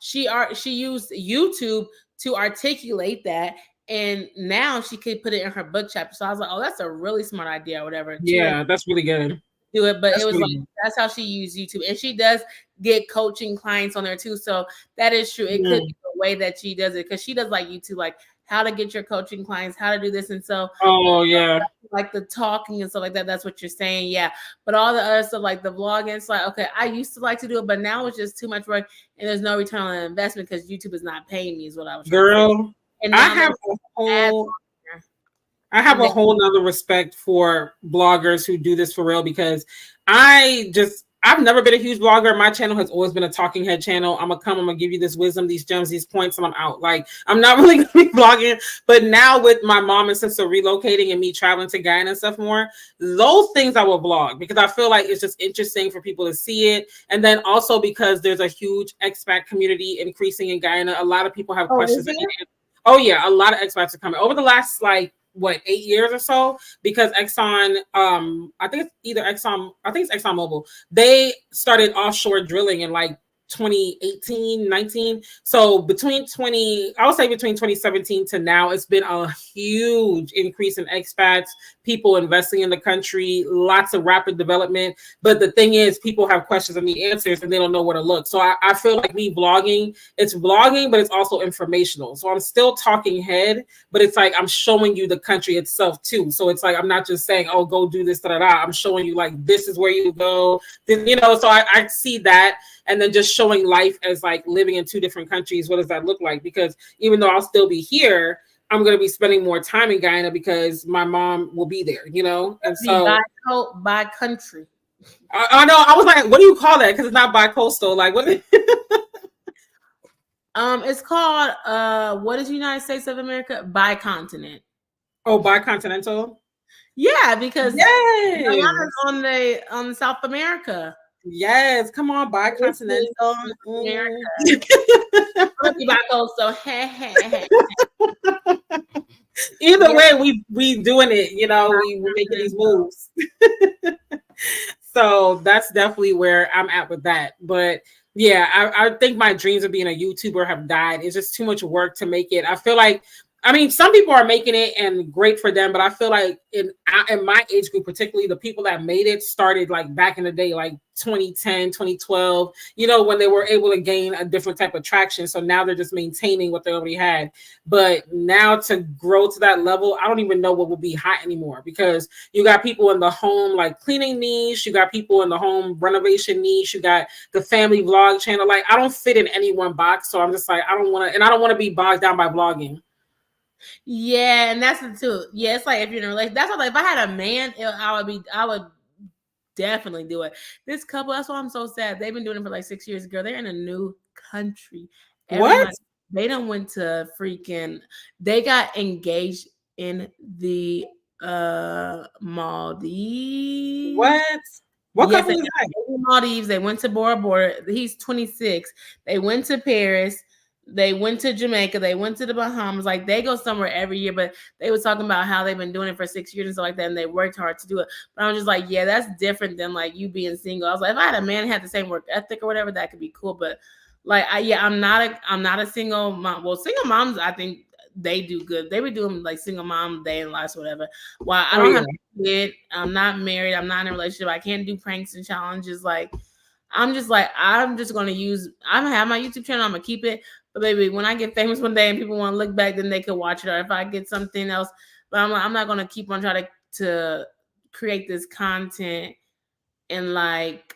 she used YouTube to articulate that, and now she could put it in her book chapter. So I was like, oh, that's a really smart idea or whatever. Yeah, that's really good. Do it, but it was like, that's how she used YouTube, and she does get coaching clients on there too. So that is true. It could be the way that she does it, because she does like YouTube, like how to get your coaching clients, how to do this, and so like the talking and stuff like that. That's what you're saying, yeah. But all the other stuff, like the vlogging, it's like, okay, I used to like to do it, but now it's just too much work, and there's no return on investment because YouTube is not paying me. Is what I was trying to say. And I have a whole nother respect for bloggers who do this for real, because I've never been a huge blogger. My channel has always been a talking head channel. I'm gonna give you this wisdom, these gems, these points, and I'm out. Like, I'm not really gonna be blogging. But now with my mom and sister relocating and me traveling to Guyana and stuff more, those things I will blog, because I feel like it's just interesting for people to see it. And then also because there's a huge expat community increasing in Guyana. A lot of people have questions. Oh yeah, a lot of expats are coming over the last what 8 years or so, because Exxon, I think it's ExxonMobil. They started offshore drilling in like 2018, 19. So between 2017 to now, it's been a huge increase in expats, people investing in the country, lots of rapid development. But the thing is, people have questions and need answers and they don't know where to look. So I feel like me vlogging, it's vlogging, but it's also informational. So I'm still talking head, but it's like I'm showing you the country itself too. So it's like I'm not just saying, oh, go do this, da, da, da. I'm showing you like this is where you go. Then, so I see that. And then just showing life as like living in 2 different countries. What does that look like? Because even though I'll still be here, I'm going to be spending more time in Guyana because my mom will be there, And so by country. I know. I was like, what do you call that? Because it's not bi-coastal. Like what? It's called what is United States of America? Bicontinent. Oh, bicontinental. Yeah, because Guyana's on South America. Yes, come on, bicontinental. America. So Either way, we doing it. We're making these moves. So that's definitely where I'm at with that. But yeah, I think my dreams of being a YouTuber have died. It's just too much work to make it. I feel like, some people are making it and great for them, but I feel like in my age group, particularly the people that made it started like back in the day, like 2010, 2012, when they were able to gain a different type of traction. So now they're just maintaining what they already had. But now to grow to that level, I don't even know what will be hot anymore, because you got people in the home like cleaning niche, you got people in the home renovation niche, you got the family vlog channel. Like I don't fit in any one box. So I'm just like, I don't want to be bogged down by vlogging. Yeah, and that's the too. Yeah, it's like if you're in a relationship, that's what, like if I had a man, I would definitely do it. This couple, that's why I'm so sad. They've been doing it for like 6 years. Girl, they're in a new country. What? They done went to they got engaged in the Maldives. What couple is that? Maldives. They went to Bora Bora. He's 26. They went to Paris. They went to Jamaica. They went to the Bahamas. Like they go somewhere every year, but they were talking about how they've been doing it for 6 years and stuff like that, and they worked hard to do it. But I'm just like, yeah, that's different than like you being single. I was like, if I had a man who had the same work ethic or whatever, that could be cool. But like, I'm not a single mom. Well, single moms, I think they do good. They were doing like single mom day in life or whatever. While I don't have a kid, I'm not married, I'm not in a relationship, I can't do pranks and challenges. Like, I'm just gonna have my YouTube channel, I'm gonna keep it. But baby, when I get famous one day and people want to look back, then they could watch it. Or if I get something else, but I'm not gonna keep on trying to create this content and like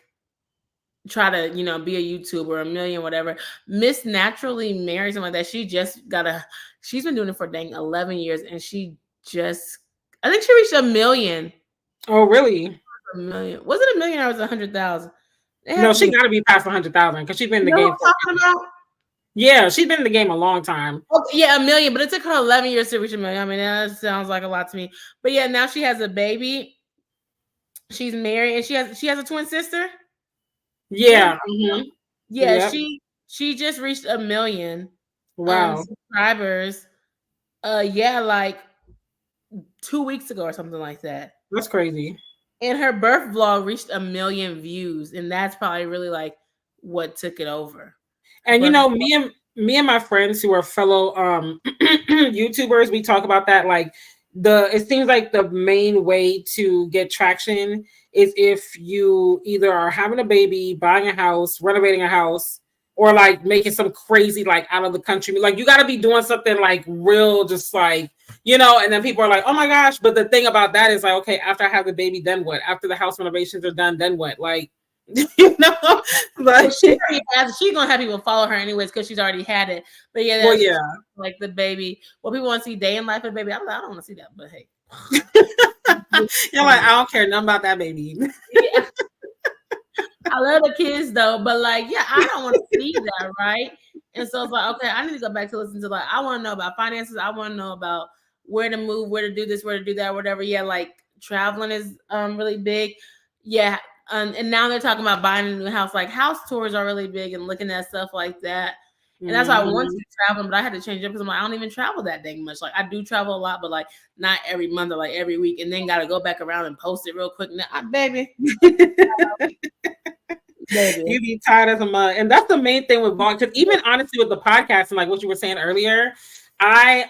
try to be a YouTuber, a million, whatever. Miss Naturally married something like that. She's been doing it for dang 11 years, and I think she reached 1 million. Oh, really? 1 million. Was it 1 million or was it 100,000? No, she got to be past 100,000 because she's been in the game. Yeah, she's been in the game a long time. Okay, yeah, 1 million, but it took her 11 years to reach 1 million. I mean, that sounds like a lot to me. But yeah, now she has a baby. She's married, and she has a twin sister. Yeah. Mm-hmm. Yeah, yep. She just reached 1 million. Wow. Subscribers. Like 2 weeks ago or something like that. That's crazy. And her birth vlog reached 1 million views, and that's probably really like what took it over. And me and my friends who are fellow YouTubers, we talk about that. Like it seems like the main way to get traction is if you either are having a baby, buying a house, renovating a house, or like making some crazy like out of the country. Like you got to be doing something like real, just like, and then people are like, oh my gosh. But the thing about that is like, okay, after I have the baby, then what? After the house renovations are done, then what? Like, like she's gonna have people follow her anyways because she's already had it. But yeah, like the baby. Well, people want to see day in life of the baby. I'm like, I don't want to see that, but hey. You're like, I don't care nothing about that baby. Yeah. I love the kids though, but like, yeah, I don't want to see that, right? And so it's like, okay, I need to go back to listen to like, I want to know about finances. I want to know about where to move, where to do this, where to do that, whatever. Yeah, like traveling is really big. Yeah. And now they're talking about buying a new house. Like house tours are really big and looking at stuff like that. And that's why I want to travel, but I had to change it because I'm like, I don't even travel that dang much. Like I do travel a lot, but like not every month or like every week, and then gotta go back around and post it real quick. Now, baby. Baby. You be tired as a mug. And that's the main thing with vlog. Because even honestly with the podcast and like what you were saying earlier, I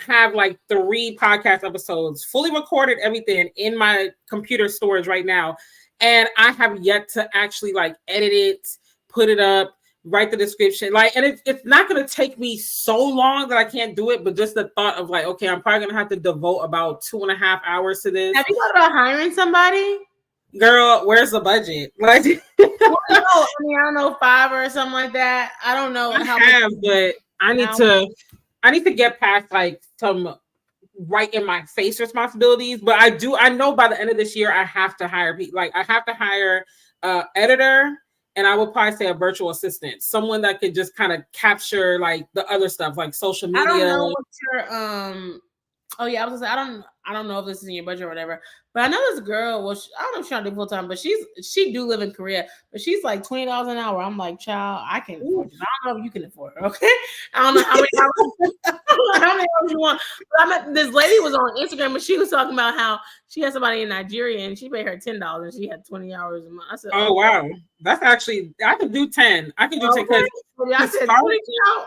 have like 3 podcast episodes fully recorded, everything in my computer storage right now. And I have yet to actually like edit it, put it up, write the description. Like, and it's not going to take me so long that I can't do it. But just the thought of like, okay, I'm probably going to have to devote about 2.5 hours to this. Have you thought about hiring somebody? Girl, where's the budget? Like, well, no, I mean, I don't know, Fiverr or something like that. I don't know. But I need to get past like some right in my face responsibilities. But I know by the end of this year, I have to hire people. Like, I have to hire an editor, and I would probably say a virtual assistant, someone that could just kind of capture like the other stuff, like social media. I don't know what your Oh yeah, I was gonna say I don't know if this is in your budget or whatever, but I know this girl. Well, I don't know if she's trying to do full time, but she do live in Korea, but she's like $20 an hour. I'm like, child, I can afford it. I don't know if you can afford her. Okay, I don't know how many hours you want. But I met this lady was on Instagram, and she was talking about how she had somebody in Nigeria, and she paid her $10, and she had 20 hours a month. I said, oh wow, that's actually I can do 10. I can do 10 because I said 20 out.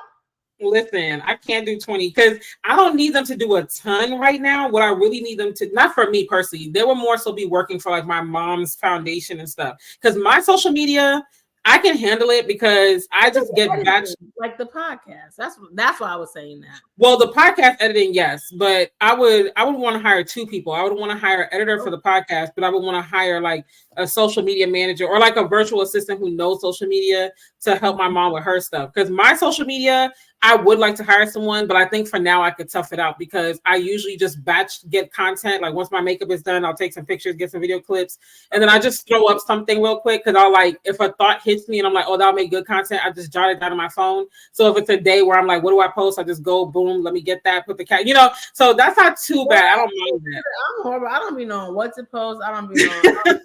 Listen, I can't do 20 because I don't need them to do a ton right now. What I really need them to, not for me personally, they will more so be working for like my mom's foundation and stuff. Because my social media, I can handle it because I just get batch like the podcast. That's why I was saying that. Well, the podcast editing, yes, but I would want to hire 2 people. I would want to hire an editor for the podcast, but I would want to hire like a social media manager or like a virtual assistant who knows social media to help my mom with her stuff. Because my social media, I would like to hire someone, but I think for now I could tough it out because I usually just batch get content. Like once my makeup is done, I'll take some pictures, get some video clips, and then I just throw up something real quick because I'll like, if a thought hits me and I'm like, oh, that'll make good content, I just jot it down on my phone. So if it's a day where I'm like, what do I post? I just go, boom, let me get that, put the cat, so that's not too bad. I don't mind that. I'm horrible. I don't be knowing what to post. I don't be knowing.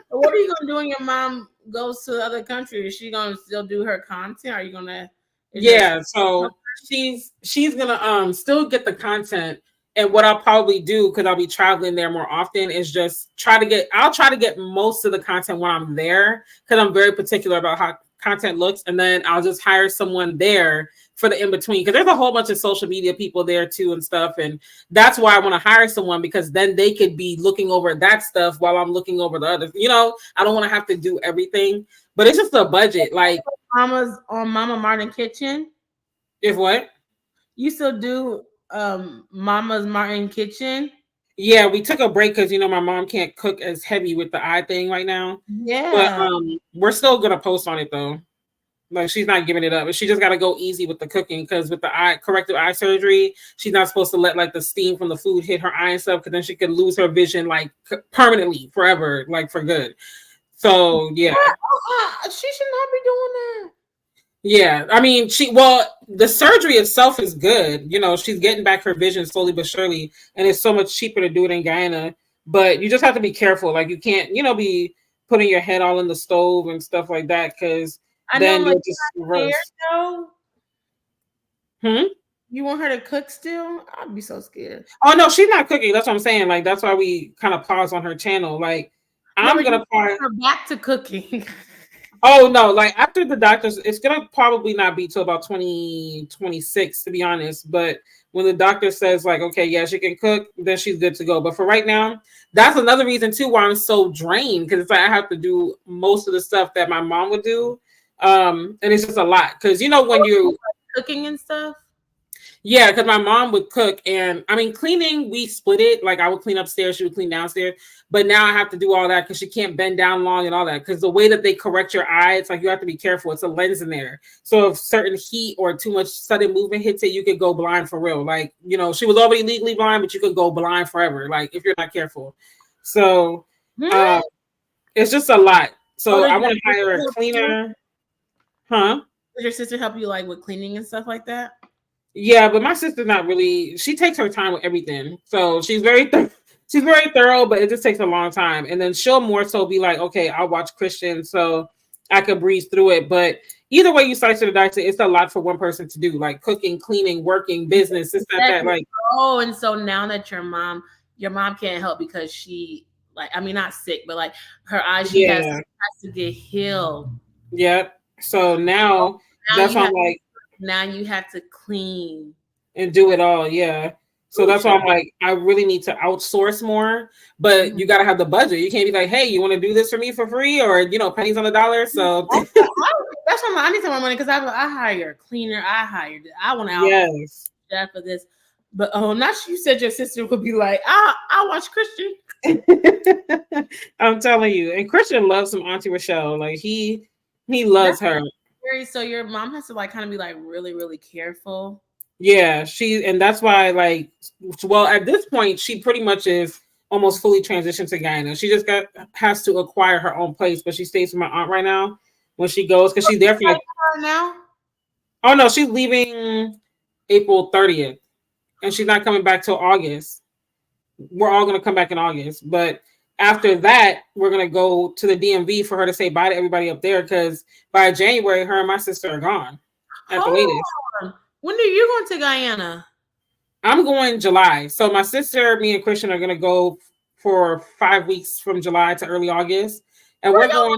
What are you going to do when your mom goes to the other country? Is she going to still do her content? Are you going to? Yeah, so she's gonna still get the content, and what I'll probably do because I'll be traveling there more often is just try to get most of the content when I'm there because I'm very particular about how content looks, and then I'll just hire someone there for the in between because there's a whole bunch of social media people there too and stuff, and that's why I want to hire someone because then they could be looking over that stuff while I'm looking over the others. I don't want to have to do everything, but it's just a budget. Like Mama's on Mama Martin Kitchen. If what? You still do Mama's Martin Kitchen? Yeah, we took a break because my mom can't cook as heavy with the eye thing right now. Yeah. But we're still gonna post on it though. Like she's not giving it up. She just gotta go easy with the cooking because with the corrective eye surgery, she's not supposed to let like the steam from the food hit her eye and stuff because then she could lose her vision like permanently, forever, like for good. So yeah. She should not be doing that. Yeah, I mean, the surgery itself is good. She's getting back her vision slowly but surely, and it's so much cheaper to do it in Guyana. But you just have to be careful. Like you can't, be putting your head all in the stove and stuff like that because then you'll just roast. You want her to cook still? I'd be so scared. Oh no, she's not cooking. That's what I'm saying. Like that's why we kind of pause on her channel. Like I'm gonna pause her back to cooking. Oh no, like after the doctors, it's gonna probably not be till about 2026 to be honest. But when the doctor says like, okay, yeah, she can cook, then she's good to go. But for right now, that's another reason too why I'm so drained because it's like I have to do most of the stuff that my mom would do, and it's just a lot because when you're cooking and stuff. Yeah, because my mom would cook, and I mean cleaning, we split it. Like I would clean upstairs, she would clean downstairs. But now I have to do all that because she can't bend down long and all that. Because the way that they correct your eye, it's like you have to be careful. It's a lens in there, so if certain heat or too much sudden movement hits it, you could go blind for real. Like she was already legally blind, but you could go blind forever. Like if you're not careful. So it's just a lot. So I want to hire a cleaner. Huh? Does your sister help you like with cleaning and stuff like that? Yeah, but my sister's not really. She takes her time with everything, so she's very thorough, but it just takes a long time. And then she'll more so be like, okay, I'll watch Christian, so I could breeze through it. But either way you slice it or dice it, it's a lot for one person to do, like cooking, cleaning, working, business, this, that, like. Oh, and so now that your mom can't help because she, like, I mean, not sick, but like her eyes, she has to get healed. Yep. So now that's why I'm like, now you have to clean and do it all. Yeah. So that's why I'm like, I really need to outsource more, but you got to have the budget. You can't be like, hey, you want to do this for me for free, or, you know, pennies on the dollar. So that's why I need some more money, because I hire a cleaner. I want to out for this. But not you said your sister would be like, I watch Christian. I'm telling you. And Christian loves some Auntie Rochelle. Like he loves her. So your mom has to like kind of be like really, really careful. Yeah, and that's why, like, well, at this point, she pretty much is almost fully transitioned to Guyana. She just has to acquire her own place, but she stays with my aunt right now when she goes, because she's there for like now. Oh no, she's leaving April 30th, and she's not coming back till August. We're all gonna come back in August, but after that, we're gonna go to the DMV for her to say bye to everybody up there, because by January, her and my sister are gone at the latest. When are you going to Guyana? I'm going July. So my sister, me, and Christian are going to go for 5 weeks from July to early August. And we're going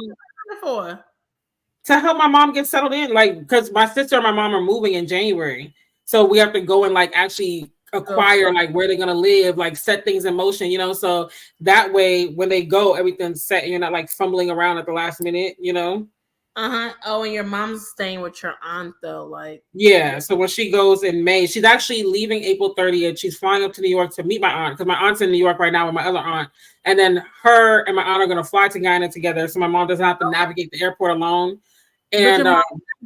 to help my mom get settled in. Like, because my sister and my mom are moving in January. So we have to go and like actually acquire like where they're going to live, like set things in motion, you know? So that way, when they go, everything's set and you're not like fumbling around at the last minute, you know? Oh, and your mom's staying with your aunt though, like. Yeah. So when she goes in May, she's actually leaving April 30th. She's flying up to New York to meet my aunt, because my aunt's in New York right now with my other aunt. And then her and my aunt are gonna fly to Guyana together, so my mom doesn't have to navigate the airport alone. And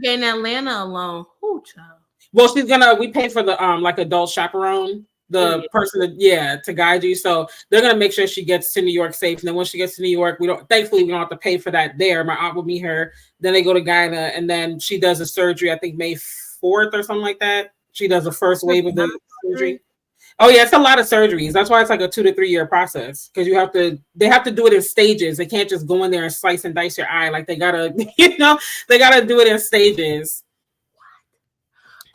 in Atlanta alone. Ooh, child. Well, we pay for the like adult chaperone, the person to guide you. So they're gonna make sure she gets to New York safe. And then once she gets to New York, thankfully we don't have to pay for that there. My aunt will meet her. Then they go to Guyana, and then she does a surgery, I think May 4th or something like that. She does the first wave of the surgery. Oh yeah, it's a lot of surgeries. That's why it's like a 2 to 3 year process, because they have to do it in stages. They can't just go in there and slice and dice your eye. Like they gotta, they gotta do it in stages.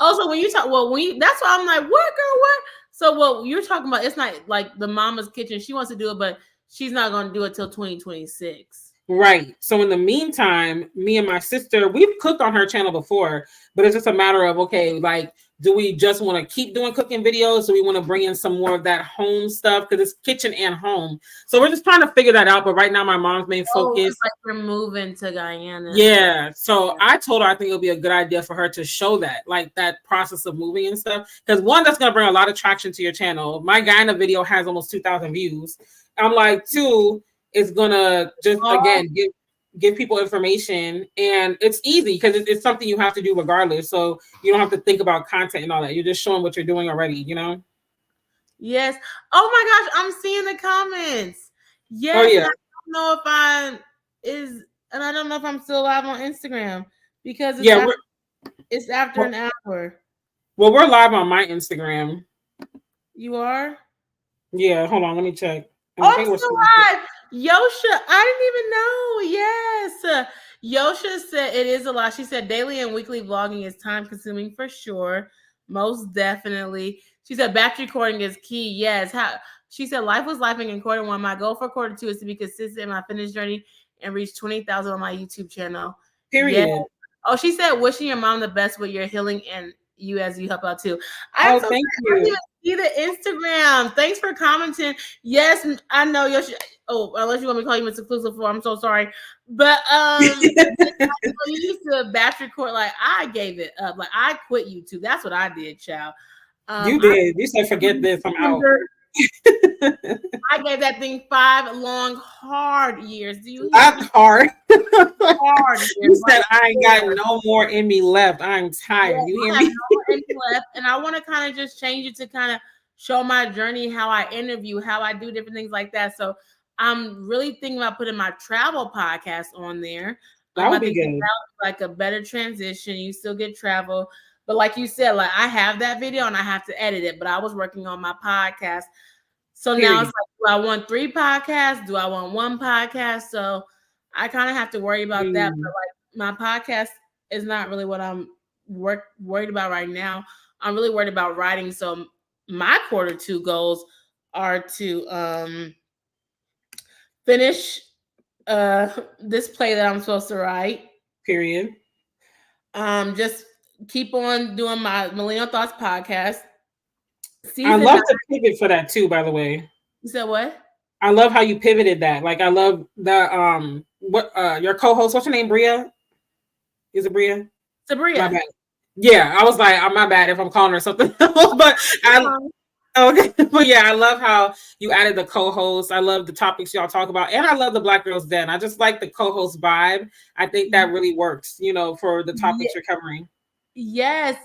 Also, when you talk, that's why I'm like, what, girl, what? So what you're talking about, it's not like the mama's kitchen. She wants to do it, but she's not going to do it till 2026. Right. So in the meantime, me and my sister, we've cooked on her channel before, but it's just a matter of, okay, like, do we just want to keep doing cooking videos? Do we want to bring in some more of that home stuff? Because it's kitchen and home. So we're just trying to figure that out. But right now, my mom's main focus. It's like we're moving to Guyana. Yeah. So I told her I think it'll be a good idea for her to show that, like that process of moving and stuff. Because one, that's going to bring a lot of traction to your channel. My Guyana video has almost 2,000 views. I'm like, two, it's going to just, again, give people information, and it's easy because it's something you have to do regardless. So you don't have to think about content and all that. You're just showing what you're doing already, you know? Yes. Oh my gosh, I'm seeing the comments. Yes. Oh, yeah. I don't know if I'm still live on Instagram, because it's after an hour. Well, we're live on my Instagram. You are? Yeah, hold on, let me check. I'm still live. Yosha, I didn't even know. Yes. Yosha said it is a lot. She said daily and weekly vlogging is time consuming for sure. Most definitely. She said batch recording is key. Yes. She said life was life in quarter one. My goal for quarter two is to be consistent in my fitness journey and reach 20,000 on my YouTube channel. Period. Yes. Oh, she said wishing your mom the best with your healing and you as you help out too. Thank you. I didn't even see the Instagram. Thanks for commenting. Yes, I know Yoshi. Oh, unless you want me to call you Mr. Clusive, I'm so sorry. But you used to batch record. Like I gave it up. Like I quit YouTube. That's what I did, child. You did. You said forget this. I'm out. I gave that thing 5 long, hard years. Do you? Not hard. Hard years. You said I ain't got no more in me left. I'm tired. Yeah, you hear me? No more in me left, and I want to kind of just change it to kind of show my journey, how I interview, how I do different things like that. So I'm really thinking about putting my travel podcast on there. That would be good. Like a better transition. You still get travel. But like you said, like I have that video and I have to edit it, but I was working on my podcast. So now it's like, do I want 3 podcasts? Do I want 1 podcast? So I kind of have to worry about that. But like my podcast is not really what I'm worried about right now. I'm really worried about writing. So my quarter 2 goals are to finish this play that I'm supposed to write. Period. Just keep on doing my Millennial Thoughts podcast. I love to pivot for that too, by the way. You said what? I love how you pivoted that. Like I love the your co-host, what's your name, Bria? Is it Bria? Sabria. My bad. Yeah, I was like, oh, my bad if I'm calling her something else, but okay. But yeah, I love how you added the co-host. I love the topics y'all talk about, and I love the Black Girls Den. I just like the co-host vibe. I think that really works, for the topics you're covering. Yes.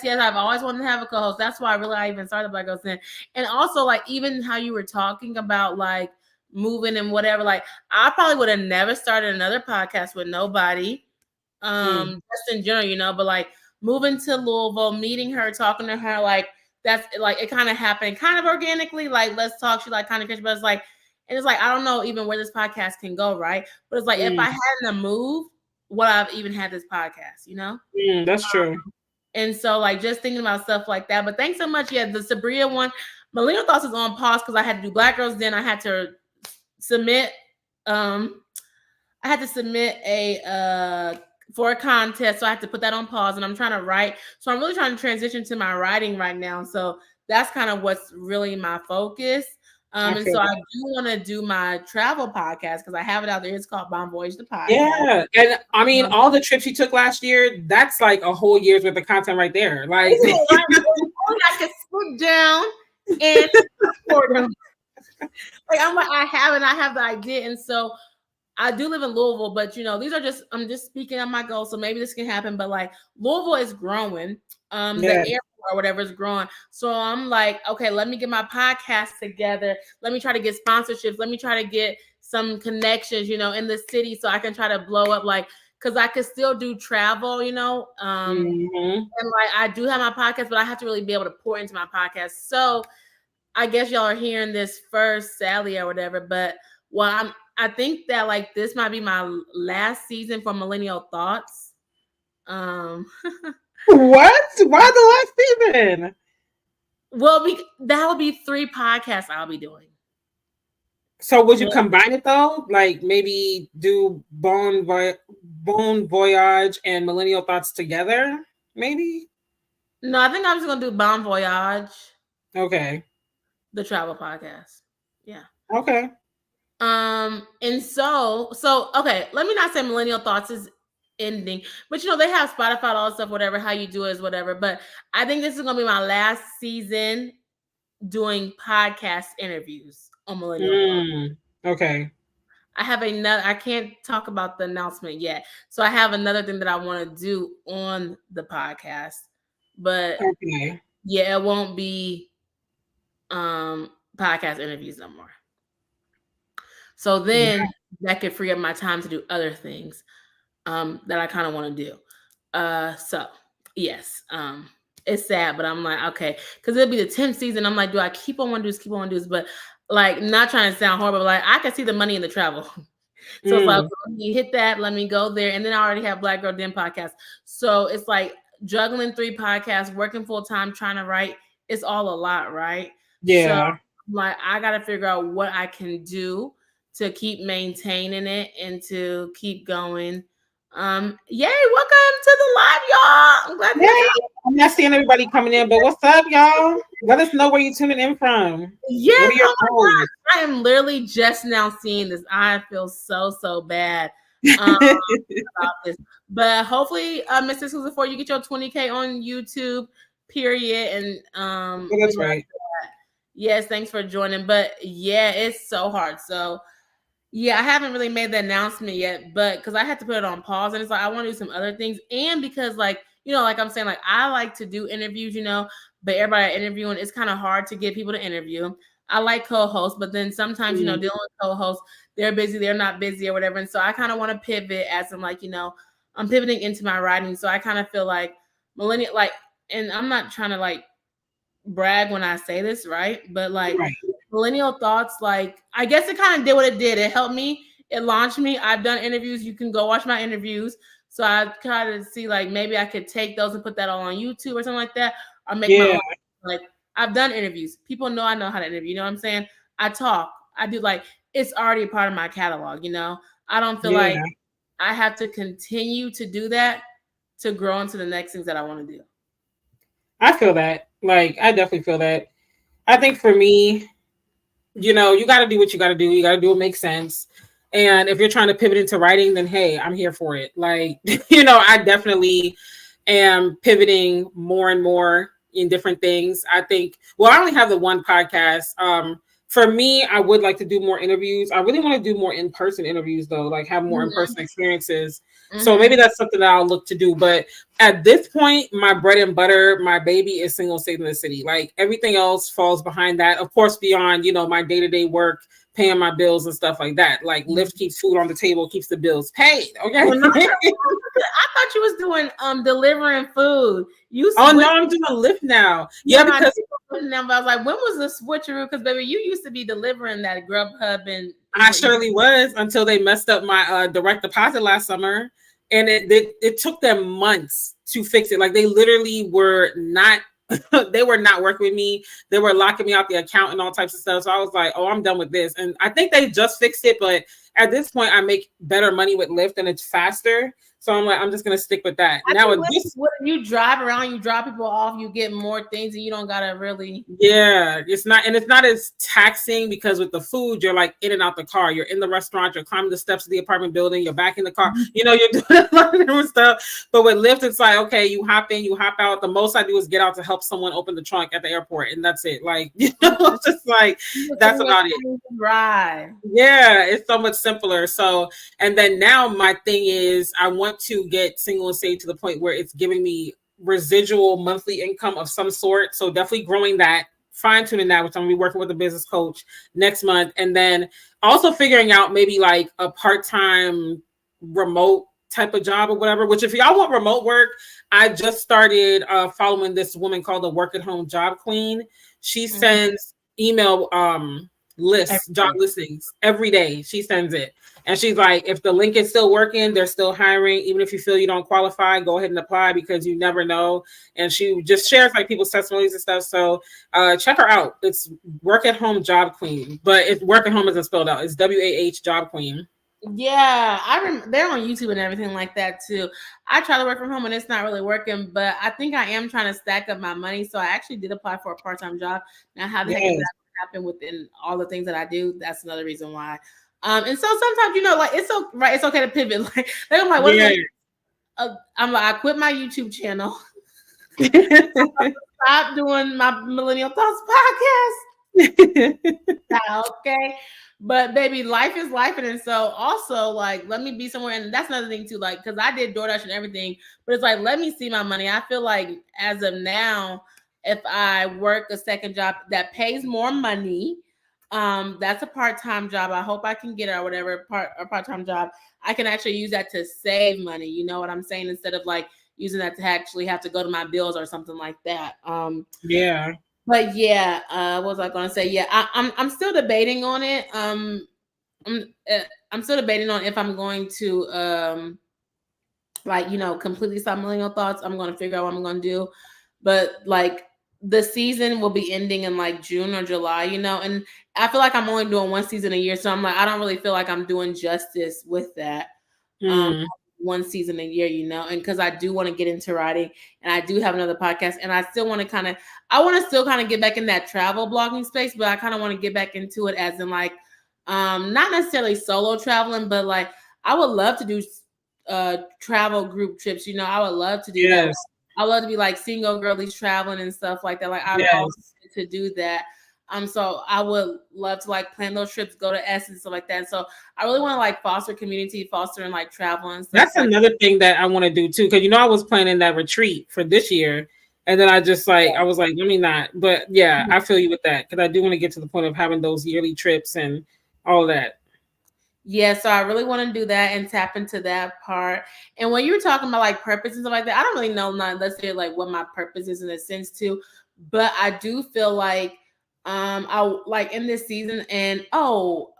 I've always wanted to have a co-host. That's why I even started Black Girls Den. And also, like, even how you were talking about like moving and whatever, like I probably would have never started another podcast with nobody. Just in general, but like moving to Louisville, meeting her, talking to her, like that's like it kind of happened kind of organically, like let's talk. She like kind of catch, but it's like, and it's like I don't know even where this podcast can go, right? But it's like if I hadn't moved, would I've even had this podcast, That's true. And so like just thinking about stuff like that. But thanks so much. Yeah, the Sabria one, Millennial Thoughts is on pause because I had to do Black Girls Den. I had to submit for a contest, so I have to put that on pause, and I'm trying to write. So I'm really trying to transition to my writing right now. So that's kind of what's really my focus. And so I do want to do my travel podcast because I have it out there. It's called Bon Voyage the Podcast. Yeah, and I mean, all the trips you took last year, that's like a whole year's worth of content right there. Like, I can sit down and record them. Like I have the idea, and so I do live in Louisville, but these are I'm just speaking on my goals, so maybe this can happen. But like Louisville is growing, the airport or whatever is growing. So I'm like, okay, let me get my podcast together. Let me try to get sponsorships. Let me try to get some connections, in the city, so I can try to blow up, like, because I could still do travel, and like I do have my podcast, but I have to really be able to pour into my podcast. So I guess y'all are hearing this first, Sally or whatever, but I think that like this might be my last season for Millennial Thoughts. What? Why the last season? Well, that will be 3 podcasts I'll be doing. So would you combine it though? Like maybe do Bon Voyage and Millennial Thoughts together? Maybe? No, I think I'm just gonna do Bon Voyage. Okay. The travel podcast. Yeah. Okay. And so okay, let me not say Millennial Thoughts is ending, but they have Spotify, all that stuff, whatever, how you do it is whatever. But I think this is gonna be my last season doing podcast interviews on Millennial Thoughts. Okay. I have I can't talk about the announcement yet. So I have another thing that I want to do on the podcast. But yeah, it won't be podcast interviews no more. So then that could free up my time to do other things that I kind of want to do. So yes, it's sad, but I'm like, okay, because it'll be the 10th season. I'm like, do I keep on want to do this? But like, not trying to sound horrible, but like I can see the money in the travel. So it's like, let me hit that, let me go there. And then I already have Black Girl Den podcast. So it's like juggling 3 podcasts, working full time, trying to write. It's all a lot, right? Yeah. So like, I got to figure out what I can do to keep maintaining it and to keep going. Yay, welcome to the live, y'all. I'm glad I'm not seeing everybody coming in, but what's up, y'all? Let us know where you're tuning in from. Yes, I am literally just now seeing this. I feel so bad about this. But hopefully, Miss 604, you get your 20K on YouTube, period. And that's right. Yes, thanks for joining. But yeah, it's so hard. So yeah, I haven't really made the announcement yet, but because I had to put it on pause, and it's like I want to do some other things, and because like like I'm saying, like I like to do interviews, but everybody interviewing, it's kind of hard to get people to interview. I like co-hosts, but then sometimes dealing with co-hosts, they're busy, they're not busy or whatever, and so I kind of want to pivot as I'm like I'm pivoting into my writing, so I kind of feel like millennial, like, and I'm not trying to like brag when I say this, right? But like. Right. Millennial Thoughts, like, I guess it kind of did what it did. It helped me. It launched me. I've done interviews. You can go watch my interviews. So I try to see like maybe I could take those and put that all on YouTube or something like that, or make my own. Like I've done interviews. People know I know how to interview. You know what I'm saying? I talk. I do like it's already a part of my catalog. You know, I don't feel like I have to continue to do that to grow into the next things that I want to do. I feel that. Like I definitely feel that. I think for me, you know, you got to do what you got to do. You got to do what makes sense. And if you're trying to pivot into writing, then hey, I'm here for it. Like, you know, I definitely am pivoting more and more in different things. I think, well, I only have the one podcast. For me, I would like to do more interviews. I really want to do more in-person interviews though, like have more in-person experiences. So maybe that's something that I'll look to do. But at this point, my bread and butter, my baby is single state in the city. Like everything else falls behind that. Of course, beyond, you know, my day-to-day work, paying my bills and stuff like that. Like Lyft keeps food on the table, keeps the bills paid. Okay. Well, no, I thought you was doing delivering food. No, I'm doing Lyft now. Yeah, because I was like, when was the switcheroo? Because baby, you used to be delivering that Grubhub, and I surely was until they messed up my direct deposit last summer, and it took them months to fix it. Like they literally were not. They were not working with me. They were locking me out the account and all types of stuff. So I was like, oh, I'm done with this. And I think they just fixed it. But at this point, I make better money with Lyft and it's faster. So I'm like, I'm just going to stick with that. Now, when you drive around, you drop people off, you get more things and you don't got to really. Yeah, it's not as taxing because with the food, you're like in and out the car. You're in the restaurant, you're climbing the steps of the apartment building, you're back in the car. You know, you're doing a lot of different stuff. But with Lyft, it's like, okay, you hop in, you hop out. The most I do is get out to help someone open the trunk at the airport. And that's it. Like, you know, just like, that's about it. Right. Yeah, it's so much simpler. So, and then now my thing is I want to get single and save to the point where it's giving me residual monthly income of some sort. So definitely growing that, fine-tuning that, which I'm gonna be working with a business coach next month. And then also figuring out maybe like a part-time remote type of job or whatever, which if y'all want remote work, I just started following this woman called the Work at Home Job Queen. She sends email lists, job listings every day. She sends it. And she's like, if the link is still working, they're still hiring. Even if you feel you don't qualify, go ahead and apply because you never know. And she just shares like people's testimonies and stuff. So check her out. It's Work at Home Job Queen, but it's Work at Home isn't spelled out. It's WAH Job Queen. Yeah, they're on YouTube and everything like that too. I try to work from home and it's not really working, but I think I am trying to stack up my money. So I actually did apply for a part-time job. Now, how the heck does that happen within all the things that I do? That's another reason why. And so sometimes, you know, like it's okay to pivot. Like they're like, what is it? I'm like, I quit my YouTube channel. Stop doing my Millennial Thoughts podcast. Okay. But baby, life is life. And so also like, let me be somewhere. And that's another thing too, like, cause I did DoorDash and everything, but it's like, let me see my money. I feel like as of now, if I work a second job that pays more money, that's a part-time job. I hope I can get it or whatever, part-time job. I can actually use that to save money. You know what I'm saying? Instead of like using that to actually have to go to my bills or something like that. Yeah. But yeah, what was I gonna say? Yeah, I'm still debating on it. I'm still debating on if I'm going to like, you know, completely stop Millennial Thoughts. I'm gonna figure out what I'm gonna do. But like the season will be ending in like June or July, you know, and I feel like I'm only doing one season a year. So I'm like, I don't really feel like I'm doing justice with that. One season a year, you know, and because I do want to get into writing and I do have another podcast and I still want to kind of get back in that travel blogging space, but I kind of want to get back into it as in like, not necessarily solo traveling, but like I would love to do travel group trips, you know, I would love to do that. I love to be like single girlies traveling and stuff like that. Like I would also to do that. So I would love to like plan those trips, go to Essence, stuff like that. So I really want to like foster community, foster and like travel and stuff. That's like another thing that I want to do too. Cause you know, I was planning that retreat for this year. And then I just like, I was like, let me not. But yeah, I feel you with that. Cause I do want to get to the point of having those yearly trips and all that. Yeah, so I really want to do that and tap into that part. And when you were talking about like purpose and stuff like that, I don't really know, let's say like what my purpose is in a sense too. But I do feel like I like in this season, and I'm all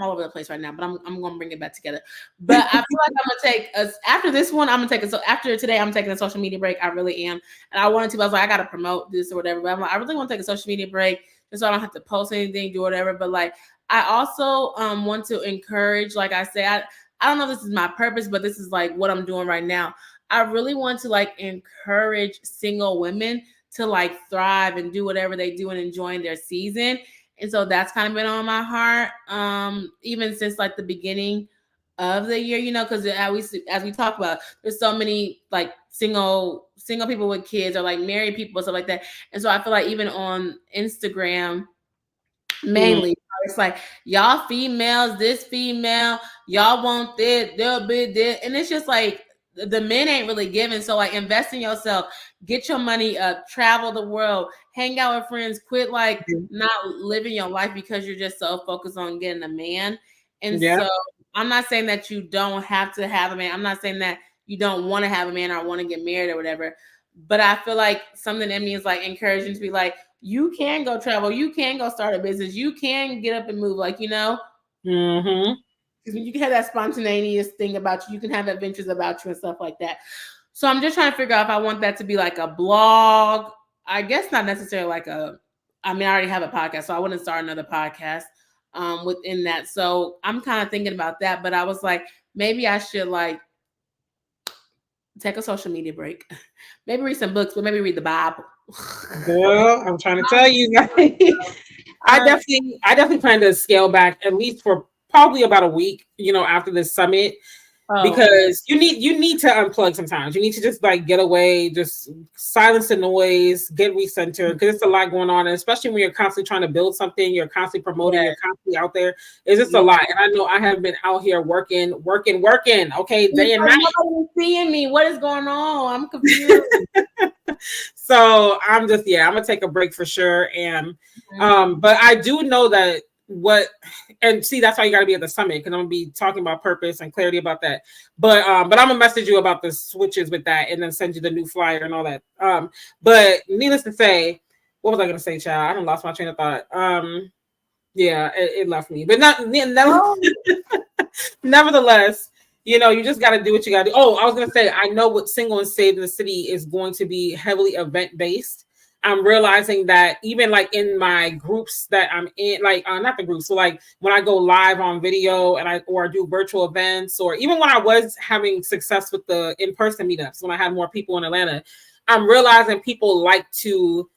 over the place right now, but I'm gonna bring it back together. But I feel like I'm gonna take us after this one. I'm gonna take it. So after today, I'm taking a social media break. I really am, and I wanted to. I was like, I gotta promote this or whatever. But I'm like, I really want to take a social media break just so I don't have to post anything, do whatever. But like, I also want to encourage. Like I say, I don't know if this is my purpose, but this is like what I'm doing right now. I really want to like encourage single women to like thrive and do whatever they do and enjoying their season. And so that's kind of been on my heart, even since like the beginning of the year, because as we talk about, there's so many like single people with kids or like married people and stuff like that. And so I feel like even on Instagram, mainly, it's like y'all females, this female, y'all want this, they'll be this, and it's just like the men ain't really giving. So like invest in yourself, get your money up, travel the world, hang out with friends, quit like not living your life because you're just so focused on getting a man. And so I'm not saying that you don't have to have a man. I'm not saying that you don't want to have a man or want to get married or whatever. But I feel like something in me is like encouraging to be like, you can go travel, you can go start a business, you can get up and move, like, because you can have that spontaneous thing about you can have adventures about you and stuff like that. So I'm just trying to figure out if I want that to be like a blog. I guess not necessarily like I already have a podcast, so I wouldn't start another podcast within that. So I'm kind of thinking about that, but I was like, maybe I should like take a social media break, maybe read some books, but maybe read the Bible. Girl, I'm trying to tell you guys. I definitely plan to scale back at least for probably about a week, after this summit, because you need to unplug sometimes. You need to just like get away, just silence the noise, get recentered, because it's a lot going on, and especially when you're constantly trying to build something, you're constantly promoting, you're constantly out there. It's just a lot, and I know I have been out here working, okay, day and night. Nobody's seeing me. What is going on? I'm confused. So I'm gonna take a break for sure, and but I do know that and see, that's why you got to be at the summit, because I'm gonna be talking about purpose and clarity about that. But I'm gonna message you about the switches with that, and then send you the new flyer and all that. But needless to say, what was I gonna say, child? I done lost my train of thought. It left me, but nevertheless, you just got to do what you got to do. Oh, I was gonna say, I know what Single and Saved in the City is going to be heavily event based. I'm realizing that even like in my groups that I'm in, like not the groups, so like when I go live on video and I do virtual events, or even when I was having success with the in-person meetups, when I had more people in Atlanta, I'm realizing people like to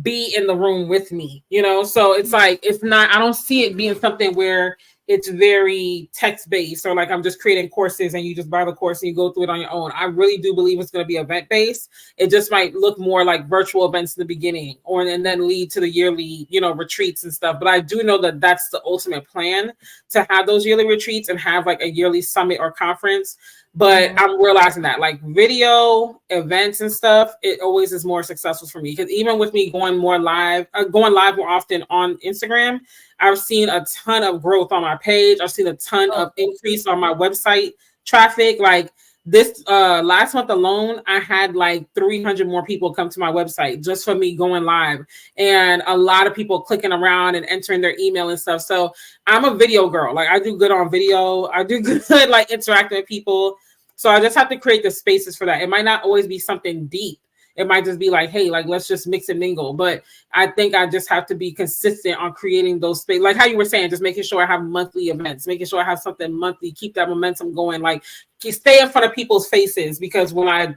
be in the room with me, so it's like, I don't see it being something where it's very text-based, or like I'm just creating courses and you just buy the course and you go through it on your own. I really do believe it's going to be event-based. It just might look more like virtual events in the beginning, and then lead to the yearly, retreats and stuff. But I do know that that's the ultimate plan, to have those yearly retreats and have like a yearly summit or conference. But I'm realizing that like video events and stuff, it always is more successful for me, because even with me going live more often on Instagram, I've seen a ton of growth on my page. I've seen a ton of increase on my website traffic. Like this last month alone, I had like 300 more people come to my website just for me going live, and a lot of people clicking around and entering their email and stuff. So I'm a video girl. Like I do good on video. I do good like interacting with people. So I just have to create the spaces for that. It might not always be something deep. It might just be like, hey, like, let's just mix and mingle. But I think I just have to be consistent on creating those spaces. Like how you were saying, just making sure I have monthly events, making sure I have something monthly, keep that momentum going. Like stay in front of people's faces, because when I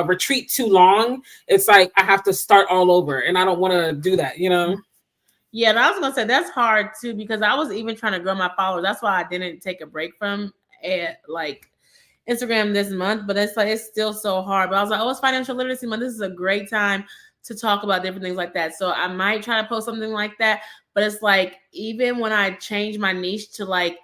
retreat too long, it's like I have to start all over, and I don't want to do that, Yeah, and I was gonna say that's hard too, because I was even trying to grow my followers. That's why I didn't take a break from like Instagram this month, but it's still so hard. But I was like, it's Financial Literacy Month. This is a great time to talk about different things like that. So I might try to post something like that. But it's like, even when I change my niche to like,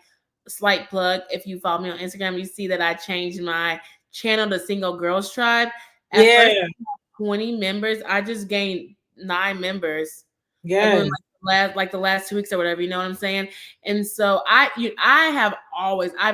slight plug, if you follow me on Instagram, you see that I changed my channel to Single Girls Tribe. At first, 20 members. I just gained 9 members. Yeah. Like the last 2 weeks or whatever, you know what I'm saying? And so I've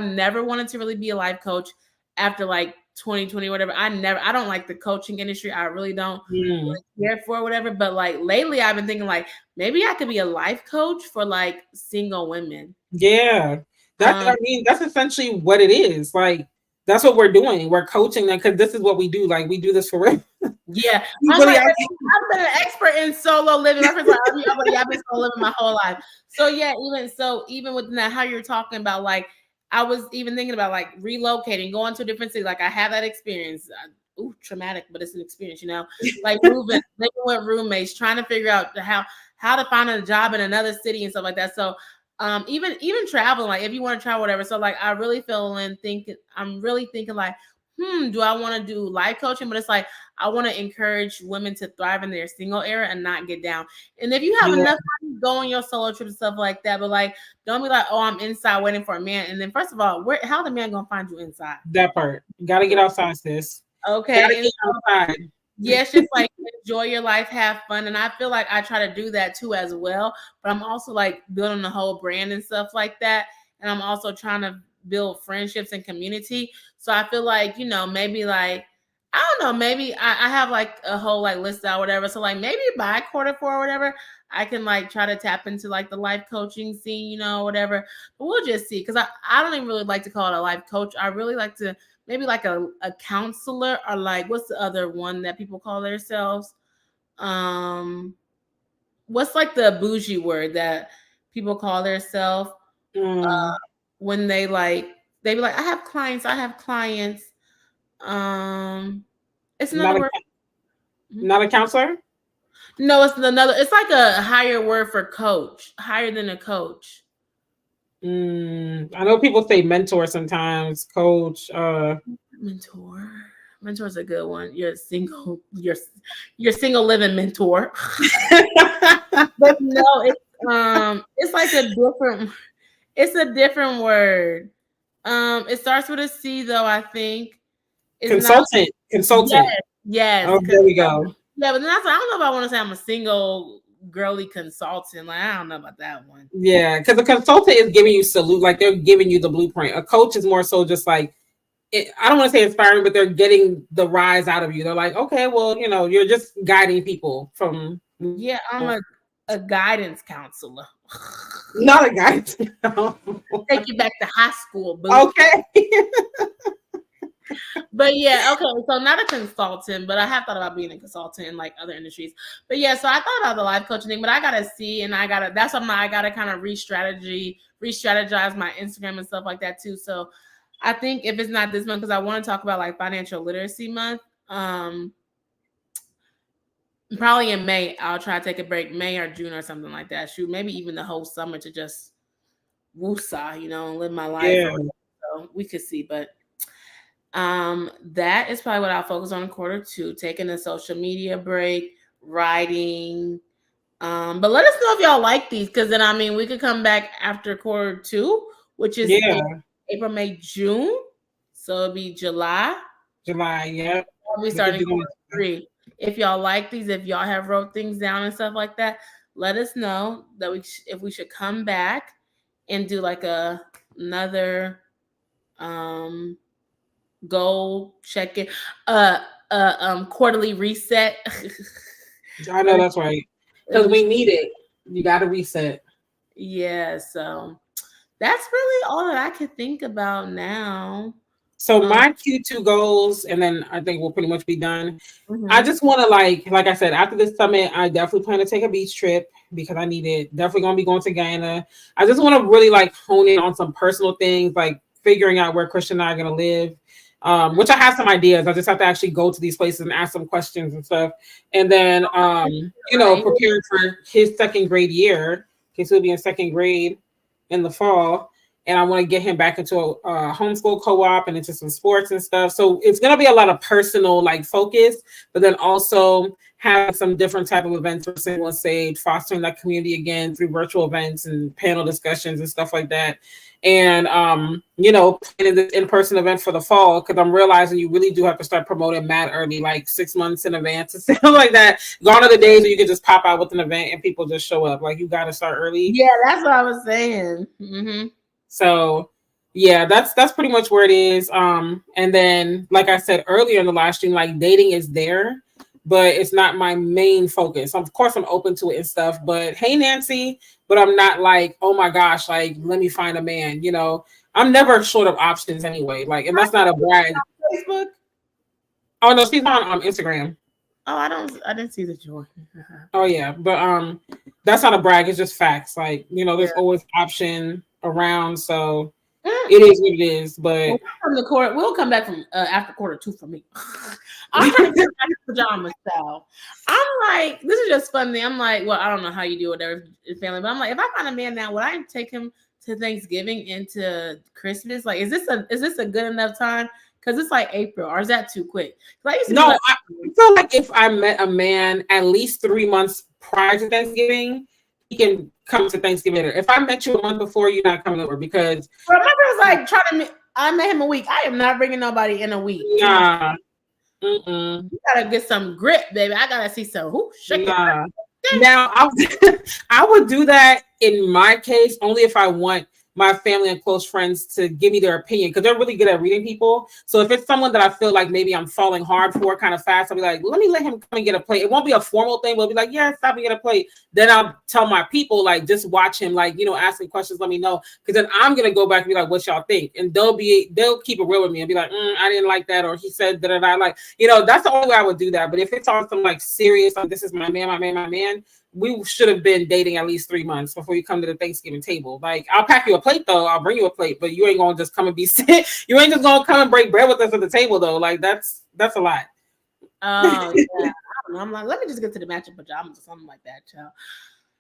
never wanted to really be a life coach after like 2020, whatever. I don't like the coaching industry. I really don't really care for whatever. But like lately, I've been thinking like maybe I could be a life coach for like single women. Yeah, I mean, that's essentially what it is. Like, that's what we're doing. We're coaching them because this is what we do. Like, we do this for real. Yeah, I've been an expert in solo living. My friends like, I've been solo living my whole life. So yeah, even with that, how you're talking about, like, I was even thinking about like relocating, going to a different city. Like, I have that experience. Traumatic, but it's an experience, you know. Like moving, living with roommates, trying to figure out how to find a job in another city and stuff like that. So even traveling, like if you want to travel, whatever. So like I really I'm really thinking like, do I want to do life coaching? But it's like I want to encourage women to thrive in their single era and not get down. And if you have enough time, go on your solo trip and stuff like that. But like, don't be like, oh, I'm inside waiting for a man. And then first of all, how the man gonna find you inside? That part. Gotta get outside, sis. Okay. Gotta get outside. Yeah, it's just like enjoy your life, have fun. And I feel like I try to do that too as well. But I'm also like building the whole brand and stuff like that. And I'm also trying to build friendships and community. So I feel like, maybe like, I don't know, maybe I have like a whole like list out, whatever. So like maybe by Q4 or whatever, I can like try to tap into like the life coaching scene, whatever. But we'll just see. Cause I don't even really like to call it a life coach. I really like to maybe like a counselor, or like, what's the other one that people call themselves? What's like the bougie word that people call themselves when they be like, I have clients. It's another word. Not a counselor? No, it's like a higher word for coach, higher than a coach. I know people say mentor sometimes, coach. Mentor's a good one. You're single living mentor. But no, it's like it's a different word. It starts with a C though, I think. Consultant. Yes. Oh, there we go. Yeah, but then I don't know if I want to say I'm a single girly consultant. Like, I don't know about that one. Yeah, because a consultant is giving you like they're giving you the blueprint. A coach is more so just like, I don't want to say inspiring, but they're getting the rise out of you. They're like, okay, well, you're just guiding people from. Yeah, I'm a guidance counselor. Not a guidance. Take you back to high school, boo. Okay. But yeah, okay. So not a consultant, but I have thought about being a consultant in like other industries. But yeah, so I thought about the life coaching thing, but I gotta see, and that's something I gotta kind of re-strategize my Instagram and stuff like that too. So I think if it's not this month, because I want to talk about like financial literacy month. Probably in May, I'll try to take a break, May or June or something like that. Shoot, maybe even the whole summer to just woosah, and live my life. Yeah. So we could see, but that is probably what I'll focus on in Q2, taking a social media break, writing. But let us know if y'all like these, because then we could come back after Q2, which is April, May, June. So it'll be July. Yeah. We'll be starting Q3. If y'all like these, if y'all have wrote things down and stuff like that, let us know that if we should come back and do like another goal check-in, quarterly reset. I know that's right, because we need it. You got to reset. Yeah, so that's really all that I could think about now. So my Q2 goals, and then I think we'll pretty much be done. Mm-hmm. I just want to like I said, after this summit, I definitely plan to take a beach trip because I need it. Definitely going to be going to Guyana. I just want to really like hone in on some personal things, like figuring out where Christian and I are going to live, which I have some ideas. I just have to actually go to these places and ask some questions and stuff. And then, prepare for his second grade year, because he'll be in second grade in the fall. And I want to get him back into a homeschool co-op and into some sports and stuff. So it's going to be a lot of personal like focus, but then also have some different type of events for Single and Saved, fostering that community again through virtual events and panel discussions and stuff like that. And, planning this in-person event for the fall, because I'm realizing you really do have to start promoting mad early, like 6 months in advance and stuff like that. Gone are the days where you can just pop out with an event and people just show up. Like, you got to start early. Yeah, that's what I was saying. Mm-hmm. So, Yeah, that's pretty much where it is. And then, like I said earlier in the live stream, like dating is there, but it's not my main focus. Of course, I'm open to it and stuff. But hey, Nancy, but I'm not like, oh my gosh, like let me find a man. You know, I'm never short of options anyway. Like, and that's not a brag. Facebook. Oh no, she's on Instagram. Oh, I didn't see the joy. Oh yeah, but that's not a brag. It's just facts. Like, you know, there's always option around, so it is what it is. But from the court, we'll come back from after Q2 for me. I'm trying to get back to pajama style. I'm like, this is just funny. I'm like, well, I don't know how you do with their family, but I'm like, if I find a man now, would I take him to Thanksgiving into Christmas? Like, is this a good enough time? Because it's like April, or is that too quick? I feel like if I met a man at least 3 months prior to Thanksgiving, he can come to Thanksgiving. If I met you a month before, you're not coming over because. Remember, it was like I met him a week. I am not bringing nobody in a week. Nah. You gotta get some grit, baby. I gotta see some. Nah. Now, I would do that in my case only if I want my family and close friends to give me their opinion because they're really good at reading people. So if it's someone that I feel like maybe I'm falling hard for kind of fast, I'll be like, let him come and get a plate. It won't be a formal thing, but I'll be like, yeah, stop and get a plate. Then I'll tell my people, like, just watch him, like, you know, ask me questions, let me know. Because then I'm going to go back and be like, what y'all think? And they'll keep it real with me and be like, I didn't like that. Or he said that I like, you know, that's the only way I would do that. But if it's on some like serious, like this is my man, we should have been dating at least 3 months before you come to the Thanksgiving table. Like, I'll pack you a plate though. I'll bring you a plate, but you ain't gonna just come and be sick. You ain't just gonna come and break bread with us at the table though. Like that's a lot. Oh yeah. I don't know. I'm like, let me just get to the matching pajamas or something like that, child.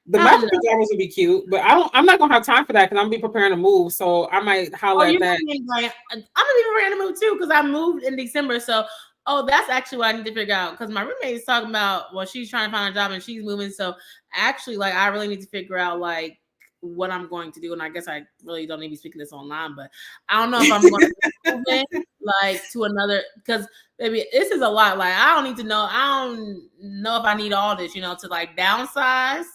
The matching pajamas would be cute, but I'm not gonna have time for that because I'm gonna be preparing to move. So I might holler at that. I'm gonna be preparing to move too because I moved in December. So that's actually what I need to figure out because my roommate is talking about, well, she's trying to find a job and she's moving. So actually, like, I really need to figure out like what I'm going to do. And I guess I really don't need to be speaking this online, but I don't know if I'm going to move like to another, because baby, this is a lot. Like, I don't need to know. I don't know if I need all this, you know, to like downsize,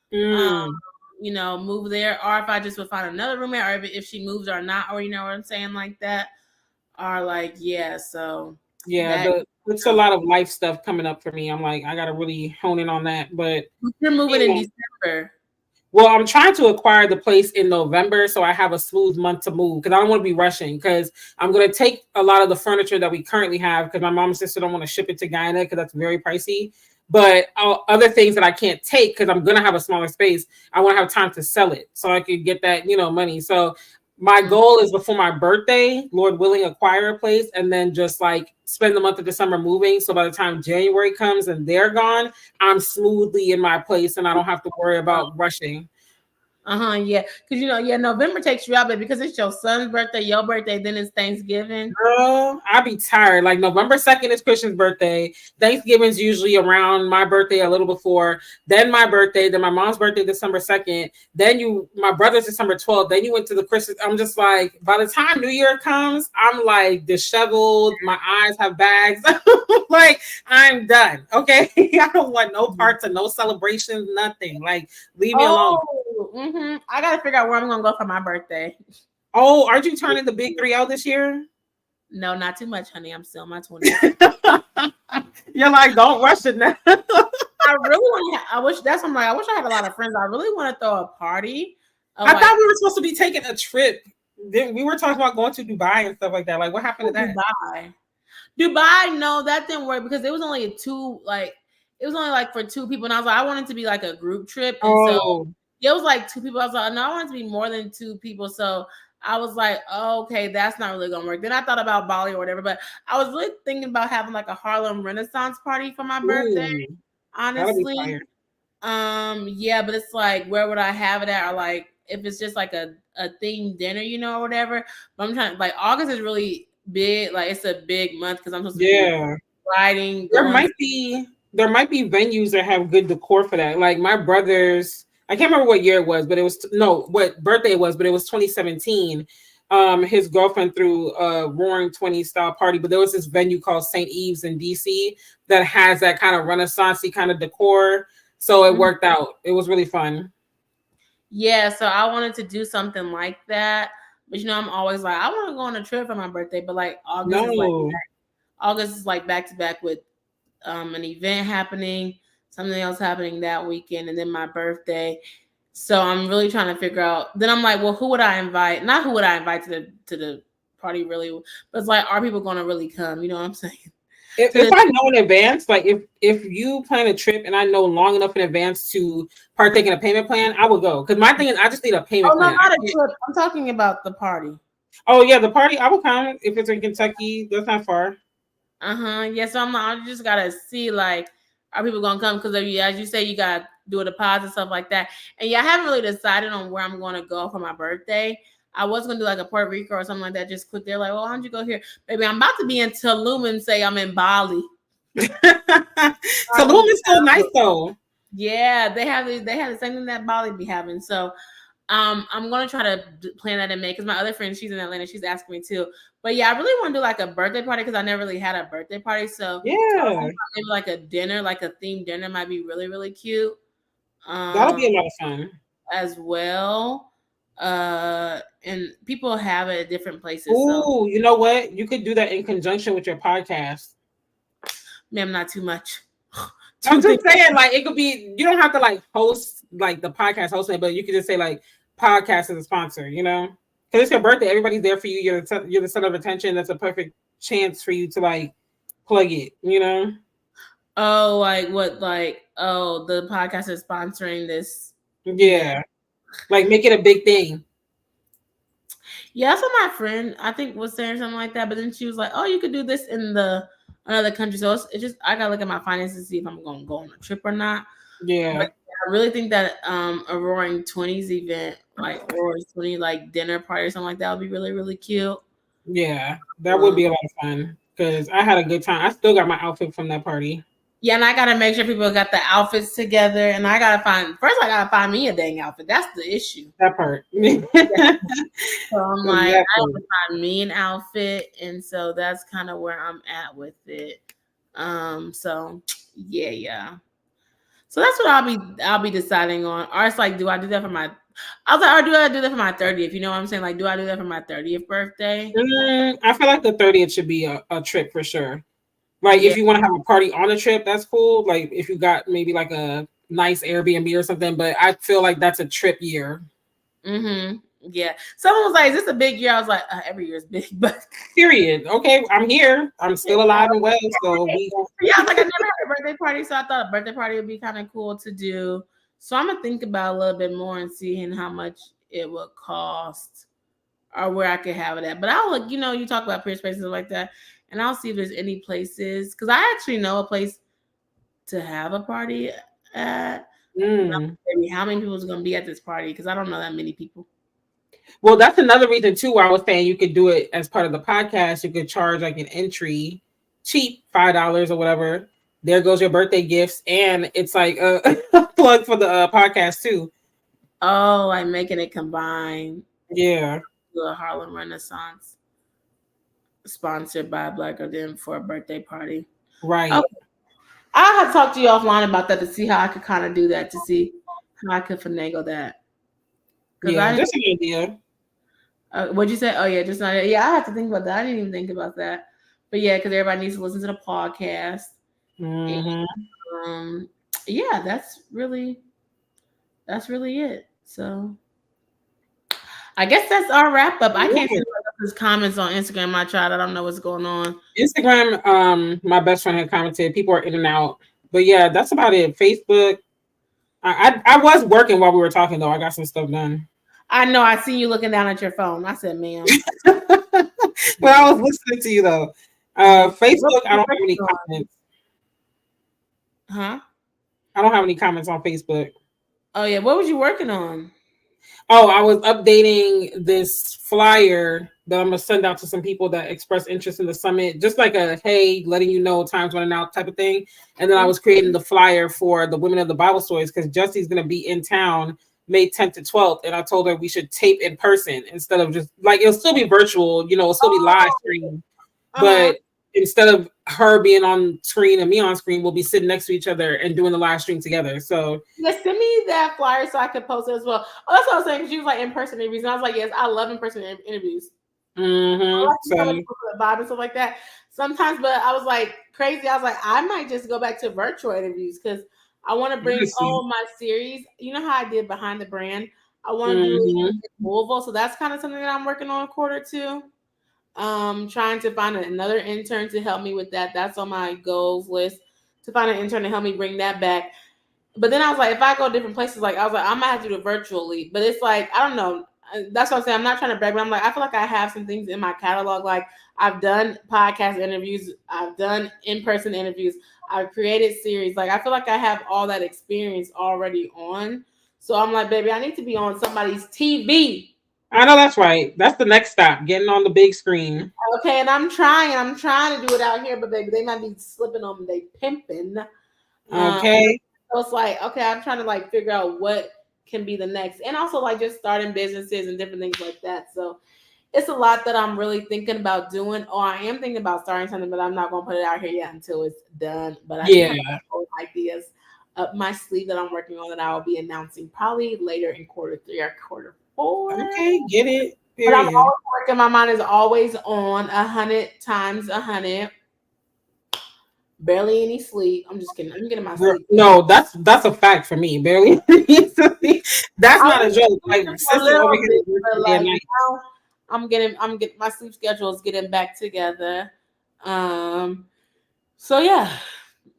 you know, move there, or if I just would find another roommate, or if she moves or not, or you know what I'm saying, like that, or like, yeah, so. Yeah, it's a lot of life stuff coming up for me. I'm like, I gotta really hone in on that. But you're moving in December. Well, I'm trying to acquire the place in November, so I have a smooth month to move because I don't want to be rushing because I'm going to take a lot of the furniture that we currently have because my mom and sister don't want to ship it to Guyana because that's very pricey. But other things that I can't take because I'm going to have a smaller space, I want to have time to sell it so I could get that, you know, money. So my goal is before my birthday, Lord willing, acquire a place and then just like spend the month of December moving. So by the time January comes and they're gone, I'm smoothly in my place and I don't have to worry about rushing. Yeah. Because, you know, November takes you out, but because it's your son's birthday, your birthday, then it's Thanksgiving. Girl, I be tired. Like November 2nd is Christian's birthday. Thanksgiving's usually around my birthday, a little before. Then my birthday. Then my mom's birthday, December 2nd. Then my brother's December 12th. Then you went to the Christmas. I'm just like, by the time New Year comes, I'm like disheveled. My eyes have bags. Like, I'm done. Okay. I don't want no parts of no celebrations, nothing. Like, leave me alone. I gotta figure out where I'm gonna go for my birthday. Oh, aren't you turning the big 3 out this year? No, not too much, honey. I'm still in my 20s. You're like, don't rush it now. I really want to. I wish I had a lot of friends. I really want to throw a party. I thought we were supposed to be taking a trip. We were talking about going to Dubai and stuff like that. Like, what happened to that? Dubai, no, that didn't work because it was only for 2 people, and I was like, I wanted to be like a group trip, and so it was like 2 people. I was like, no, I want it to be more than 2 people. So I was like, oh, okay, that's not really gonna work. Then I thought about Bali or whatever, but I was really thinking about having like a Harlem Renaissance party for my birthday. Honestly, yeah, but it's like, where would I have it at? Or like, if it's just like a themed dinner, you know, or whatever. But I'm trying, like, August is really big. Like, it's a big month because I'm supposed to be riding. There might be venues that have good decor for that. Like my brother's. I can't remember what year it was, but what birthday it was, but it was 2017. His girlfriend threw a Roaring 20s style party, but there was this venue called St. Eve's in DC that has that kind of Renaissance-y kind of decor. So it worked out. It was really fun. Yeah, so I wanted to do something like that, But I'm always like, I want to go on a trip for my birthday, but like August is like back to back with an event happening, something else happening that weekend, and then my birthday. So I'm really trying to figure out. Then I'm like, well, who would I invite? Not who would I invite to the party really, but it's like, are people going to really come? You know what I'm saying? If I know in advance, like if you plan a trip and I know long enough in advance to partake in a payment plan, I will go. Because my thing is, I just need a payment plan. No, not a trip. I'm talking about the party. Oh yeah, the party. I will come if it's in Kentucky. That's not far. Yeah. So I just gotta see, like, are people gonna come? Because as you say, you gotta do a deposit and stuff like that. And I haven't really decided on where I'm gonna go for my birthday. I was gonna do like a Puerto Rico or something like that. Just quick there, like, well, why don't you go here, baby? I'm about to be in Tulum and say I'm in Bali. Tulum is so nice though. Yeah, they have the same thing that Bali be having. So, I'm gonna try to plan that in May because my other friend, she's in Atlanta, she's asking me too. But yeah, I really want to do like a birthday party because I never really had a birthday party. So yeah, maybe like a dinner, like a themed dinner, might be really really cute. That'll be a lot of fun as well. And people have it at different places. Oh, you know what? You could do that in conjunction with your podcast. Ma'am, not too much. I'm just saying, like, it could be, you don't have to like host like the podcast hosting it, but you could just say like podcast as a sponsor, because it's your birthday, everybody's there for you, you're the center of attention. That's a perfect chance for you to like plug it, Oh, like what? Like, oh, the podcast is sponsoring this. Yeah, like make it a big thing. Yeah, that's what my friend I think was saying something like that. But then she was like, "Oh, you could do this in another country." So it's just I gotta look at my finances to see if I'm gonna go on a trip or not. Yeah, but I really think that a Roaring 20s event, like Roaring 20, like dinner party or something like that, would be really really cute. Yeah, that would be a lot of fun because I had a good time. I still got my outfit from that party. Yeah, and I gotta make sure people got the outfits together, and I gotta find me a dang outfit. That's the issue. That part. So I'm like, I have to find me an outfit, and so that's kind of where I'm at with it. So yeah. So that's what I'll be deciding on. Or it's like, do I do that for my? I was like, or do I do that for my 30th? You know what I'm saying? Like, do I do that for my 30th birthday? I feel like the 30th should be a trip for sure. Like, if you want to have a party on a trip, that's cool. Like, if you got maybe like a nice Airbnb or something, but I feel like that's a trip year. Yeah. Someone was like, is this a big year? I was like, every year is big, but period. Okay, I'm here. I'm still alive and well. So I was like, I never had a birthday party, so I thought a birthday party would be kind of cool to do. So I'm gonna think about it a little bit more and seeing how much it would cost or where I could have it at. But I'll look, you talk about peer spaces like that. And I'll see if there's any places, because I actually know a place to have a party at. Maybe how many people is going to be at this party? Because I don't know that many people. Well, that's another reason too why I was saying you could do it as part of the podcast. You could charge like an entry, cheap, $5 or whatever. There goes your birthday gifts, and it's like a plug for the podcast too. Oh, like making it combine. Yeah. The Harlem Renaissance. Sponsored by Black Girl Den for a birthday party. Right. Okay. I'll have to talk to you offline about that to see how I could kind of do that, to see how I could finagle that. Yeah, just an idea. What'd you say? Oh, yeah, just not. Yeah, I have to think about that. I didn't even think about that. But yeah, because everybody needs to listen to the podcast. And, yeah, that's really it. So I guess that's our wrap up. I can't see his comments on Instagram. I tried. I don't know what's going on. Instagram, my best friend had commented. People are in and out. But yeah, that's about it. Facebook. I was working while we were talking, though. I got some stuff done. I know. I see you looking down at your phone. I said, ma'am. But I was listening to you, though. Facebook, I don't have any comments. Huh? I don't have any comments on Facebook. Oh, yeah. What was you working on? Oh, I was updating this flyer that I'm going to send out to some people that express interest in the summit. Just like a, hey, letting you know time's running out type of thing. And then I was creating the flyer for the Women of the Bible Stories because Jesse's going to be in town May 10th to 12th. And I told her we should tape in person instead of just, like, it'll still be virtual, it'll still be live stream. But instead of her being on screen and me on screen, we'll be sitting next to each other and doing the live stream together. So yeah, send me that flyer so I could post it as well. Oh, that's what I was saying. She was like in-person interviews, and I was like, yes, I love in-person interviews. I like so much the vibe and stuff like that sometimes, but I was like crazy. I was like, I might just go back to virtual interviews because I want to bring all my series. You know how I did Behind the Brand? I want to do it in Louisville, so that's kind of something that I'm working on Q2. Trying to find another intern to help me with that. That's on my goals list, to find an intern to help me bring that back. But then I was like, if I go different places, like I was like, I might have to do it virtually. But it's like, I don't know. That's what I'm saying. I'm not trying to brag, but I'm like, I feel like I have some things in my catalog. Like I've done podcast interviews, I've done in-person interviews, I've created series. Like I feel like I have all that experience already on. So I'm like, baby, I need to be on somebody's TV. I know that's right. That's the next stop, getting on the big screen. Okay, and I'm trying to do it out here, but baby, they might be slipping on me. They pimping. Okay. So it's like, okay, I'm trying to like figure out what can be the next, and also like just starting businesses and different things like that. So it's a lot that I'm really thinking about doing, or I am thinking about starting something, but I'm not going to put it out here yet until it's done. But I have ideas up my sleeve that I'm working on that I will be announcing probably later in Q3 or Q4. Okay, get it. But I'm always working. My mind is always on 100 times 100. Barely any sleep. I'm just kidding. I'm getting my sleep. No, that's a fact for me. Barely any sleep. That's not a joke. Like, sister over here, like now, I'm getting my sleep schedule is getting back together. So yeah,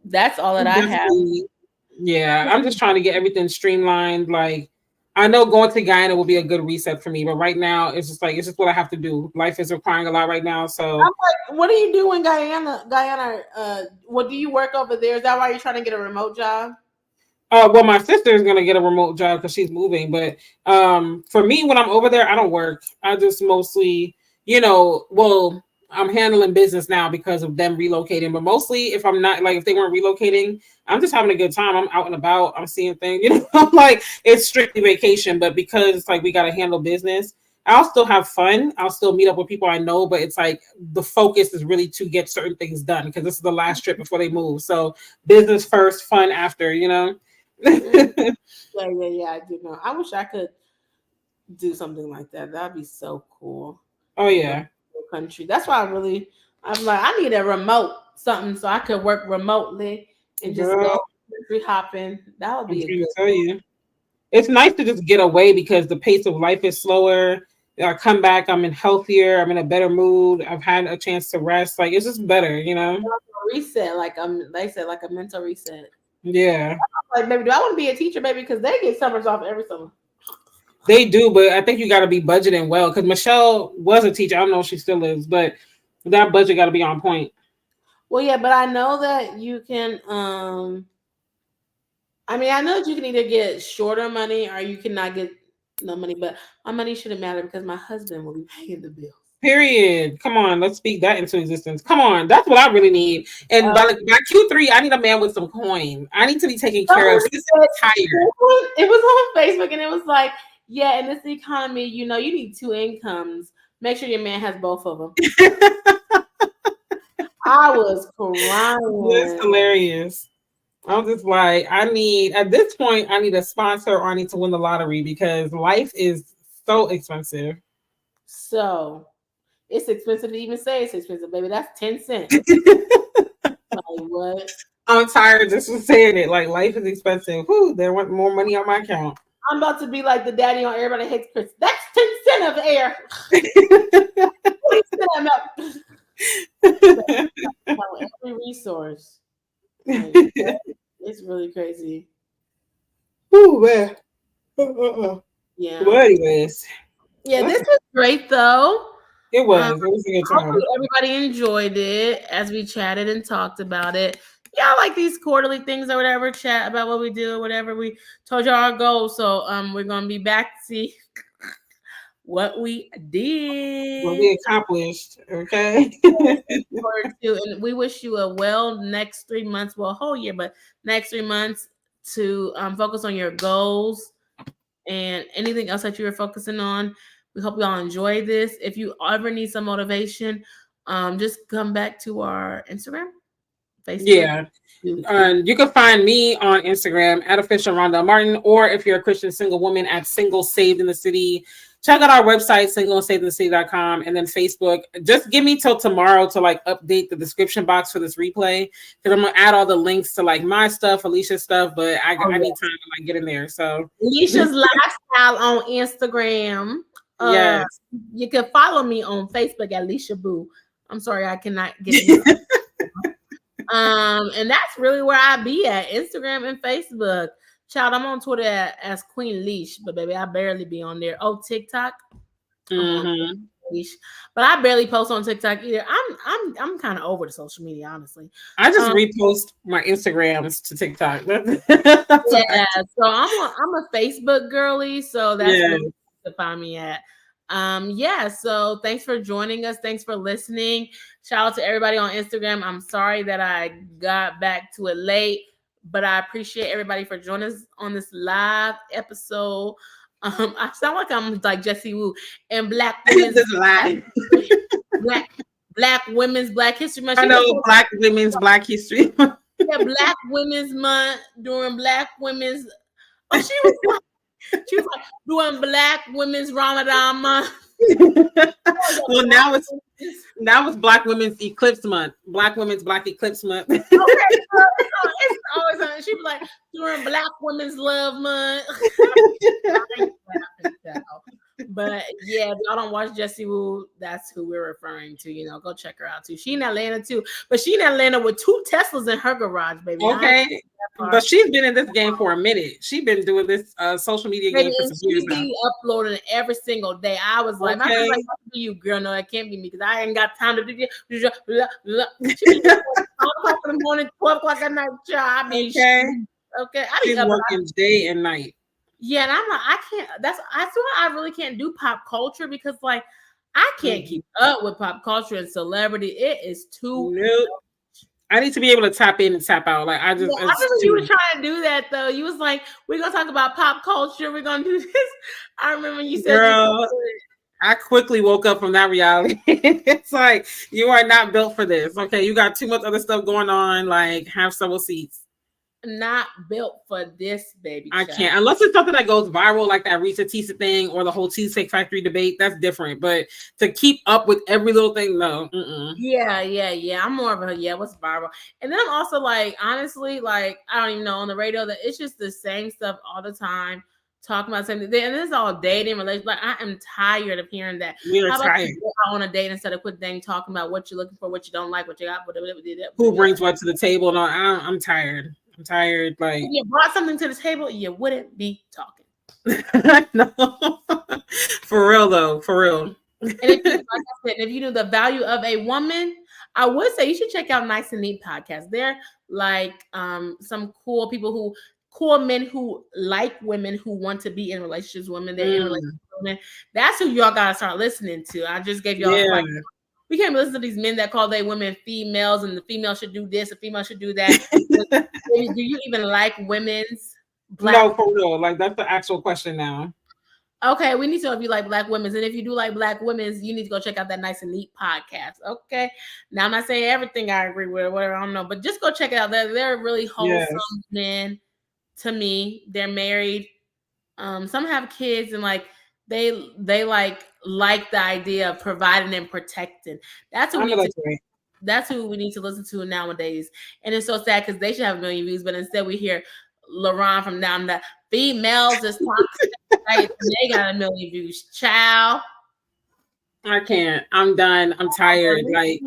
that's all that I have. Yeah, I'm just trying to get everything streamlined. Like, I know going to Guyana will be a good reset for me, but right now it's just what I have to do. Life is requiring a lot right now. So I'm like, what do you do in Guyana? What do you work over there? Is that why you're trying to get a remote job? Well, my sister is gonna get a remote job because she's moving. But for me, when I'm over there, I don't work. I just mostly, I'm handling business now because of them relocating. But mostly, if I'm not, like, if they weren't relocating, I'm just having a good time. I'm out and about. I'm seeing things. Like, it's strictly vacation. But because it's like we got to handle business, I'll still have fun. I'll still meet up with people I know. But it's like the focus is really to get certain things done because this is the last trip before they move. So business first, fun after. Yeah, I do know. I wish I could do something like that. That'd be so cool. Oh yeah. Country. That's why I'm like, I need a remote something so I could work remotely and just go country hopping. That would be a good. It's nice to just get away because the pace of life is slower. I come back, I'm healthier, I'm in a better mood. I've had a chance to rest. Like, it's just better, reset, like they said, like a mental reset. Yeah. Like, baby, do I want to be a teacher, baby? Because they get summers off every summer. They do, but I think you got to be budgeting well. Because Michelle was a teacher. I don't know if she still is, but that budget got to be on point. Well, yeah, but I know that you can. I know that you can either get shorter money or you cannot get no money. But my money shouldn't matter because my husband will be paying the bill. Period. Come on, let's speak that into existence. Come on, that's what I really need. And by Q3, I need a man with some coin. I need to be taken care of. She's tired. It was on Facebook, and it was like, yeah, in this economy, you need 2 incomes. Make sure your man has both of them. I was crying. That's hilarious. I'm just like, at this point, I need a sponsor or I need to win the lottery because life is so expensive. So it's expensive to even say it's expensive, baby. That's 10 cents. Like, what? I'm tired just from saying it. Like, life is expensive. Whew, they want more money on my account. I'm about to be like the daddy on Everybody Hates Chris. That's 10 cents of air. 20 cents of every resource. Like, it's really crazy. Ooh, man. Yeah. Well, anyways. Yeah, this was great though. It was. It was a good time. Everybody enjoyed it as we chatted and talked about it. Y'all like these quarterly things or whatever, chat about what we do or whatever. We told y'all our goals. So we're gonna be back to see what we did. What we accomplished. Okay. And we wish you a next 3 months, a whole year, but next 3 months to focus on your goals and anything else that you were focusing on. We hope y'all enjoy this. If you ever need some motivation, just come back to our Instagram, Facebook. Yeah. You can find me on Instagram at official Rondelle Martin, or if you're a Christian single woman, at Single Saved in the City. Check out our website, singlesavedinthecity.com, and then Facebook. Just give me till tomorrow to like update the description box for this replay, because I'm gonna add all the links to like my stuff, Alicia's stuff, but I need time to like get in there. So Alicia's lifestyle on Instagram. Yes. You can follow me on Facebook at Lieshia Boo. I'm sorry, I cannot get it. And that's really where I be at, Instagram and Facebook. Child, I'm on Twitter as Queen Leash, but baby, I barely be on there. Oh, TikTok. Mm-hmm. But I barely post on TikTok either. I'm kind of over the social media, honestly. I just repost my Instagrams to TikTok. Yeah, so I'm a Facebook girly, so that's where you can find me at. So thanks for joining us. Thanks for listening. Shout out to everybody on Instagram. I'm sorry that I got back to it late, but I appreciate everybody for joining us on this live episode. I sound like I'm like Jessie Wu and Black Women's Black Women's Black History Month. I know Black Women's Black History. Yeah, Black Women's Month during Black Women's. Oh, she was like doing Black Women's Ramadan Month. Well, now it's Black Women's Eclipse Month. Black Women's Black Eclipse Month. Okay, so it's always on. She was like during Black Women's Love Month. But yeah, if y'all don't watch Jessie Wu, that's who we're referring to. You know, go check her out too. She in Atlanta too, but she in Atlanta with 2 Teslas in her garage, baby. Okay, but she's been in this game for a minute. She's been doing this social media game for some years now. Uploading every single day. I was like, okay. I was like, what do you, girl? No, that can't be me because I ain't got time to do this. She be 5 o'clock in the morning, 12 o'clock at night. I mean, okay. She's working day and night. Yeah, and I'm like, I can't. That's why I really can't do pop culture because, like, I can't keep up with pop culture and celebrity. It is too. Nope. I need to be able to tap in and tap out. Like I just. I remember you were trying to do that though. You was like, "We're gonna talk about pop culture. We're gonna do this." I remember you said, "Girl." I quickly woke up from that reality. It's like you are not built for this. Okay, you got too much other stuff going on. Like have several seats. Not built for this, baby. I can't unless it's something that goes viral, like that Rita Tisa thing or the whole Cheesecake Factory debate. That's different. But to keep up with every little thing, no. Yeah. I'm more of a what's viral? And then I'm also like, honestly, like I don't even know on the radio that it's just the same stuff all the time, talking about something. And this is all dating relations. Like I am tired of hearing that. We're tired. Go out on a date instead of quit dang talking about what you're looking for, what you don't like, what you got, whatever. Who brings what to the table? No, I'm tired. I'm tired. Like if you brought something to the table, you wouldn't be talking. No. For real though, for real. And if you know the value of a woman, I would say you should check out Nice and Neat podcast. They're like some cool men who like women who want to be in relationships with women. They're in relationships with women. That's who y'all gotta start listening to. I just gave y'all like, we can't listen to these men that call their women females and the female should do this, the female should do that. Do you even like women's black? No, for real. Like that's the actual question now. Okay, we need to know if you like black women's. And if you do like black women's, you need to go check out that Nice and Neat podcast. Okay. Now I'm not saying everything I agree with or whatever, I don't know, but just go check it out. They're really wholesome men to me. They're married. Some have kids and like they like the idea of providing and protecting. That's who we need to listen to nowadays. And it's so sad because they should have 1 million views, but instead we hear LaRon from down the females is toxic. Right? They got 1 million views. Child. I can't. I'm done. I'm tired. Like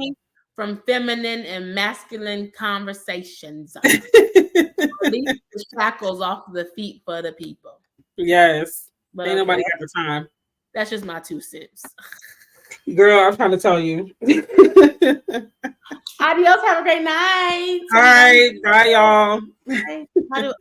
from feminine and masculine conversations. Release the shackles off the feet for the people. Yes. But ain't nobody got the time. That's just my 2 cents. Girl, I'm trying to tell you. Adios. Have a great night. All right. Bye, y'all. Bye.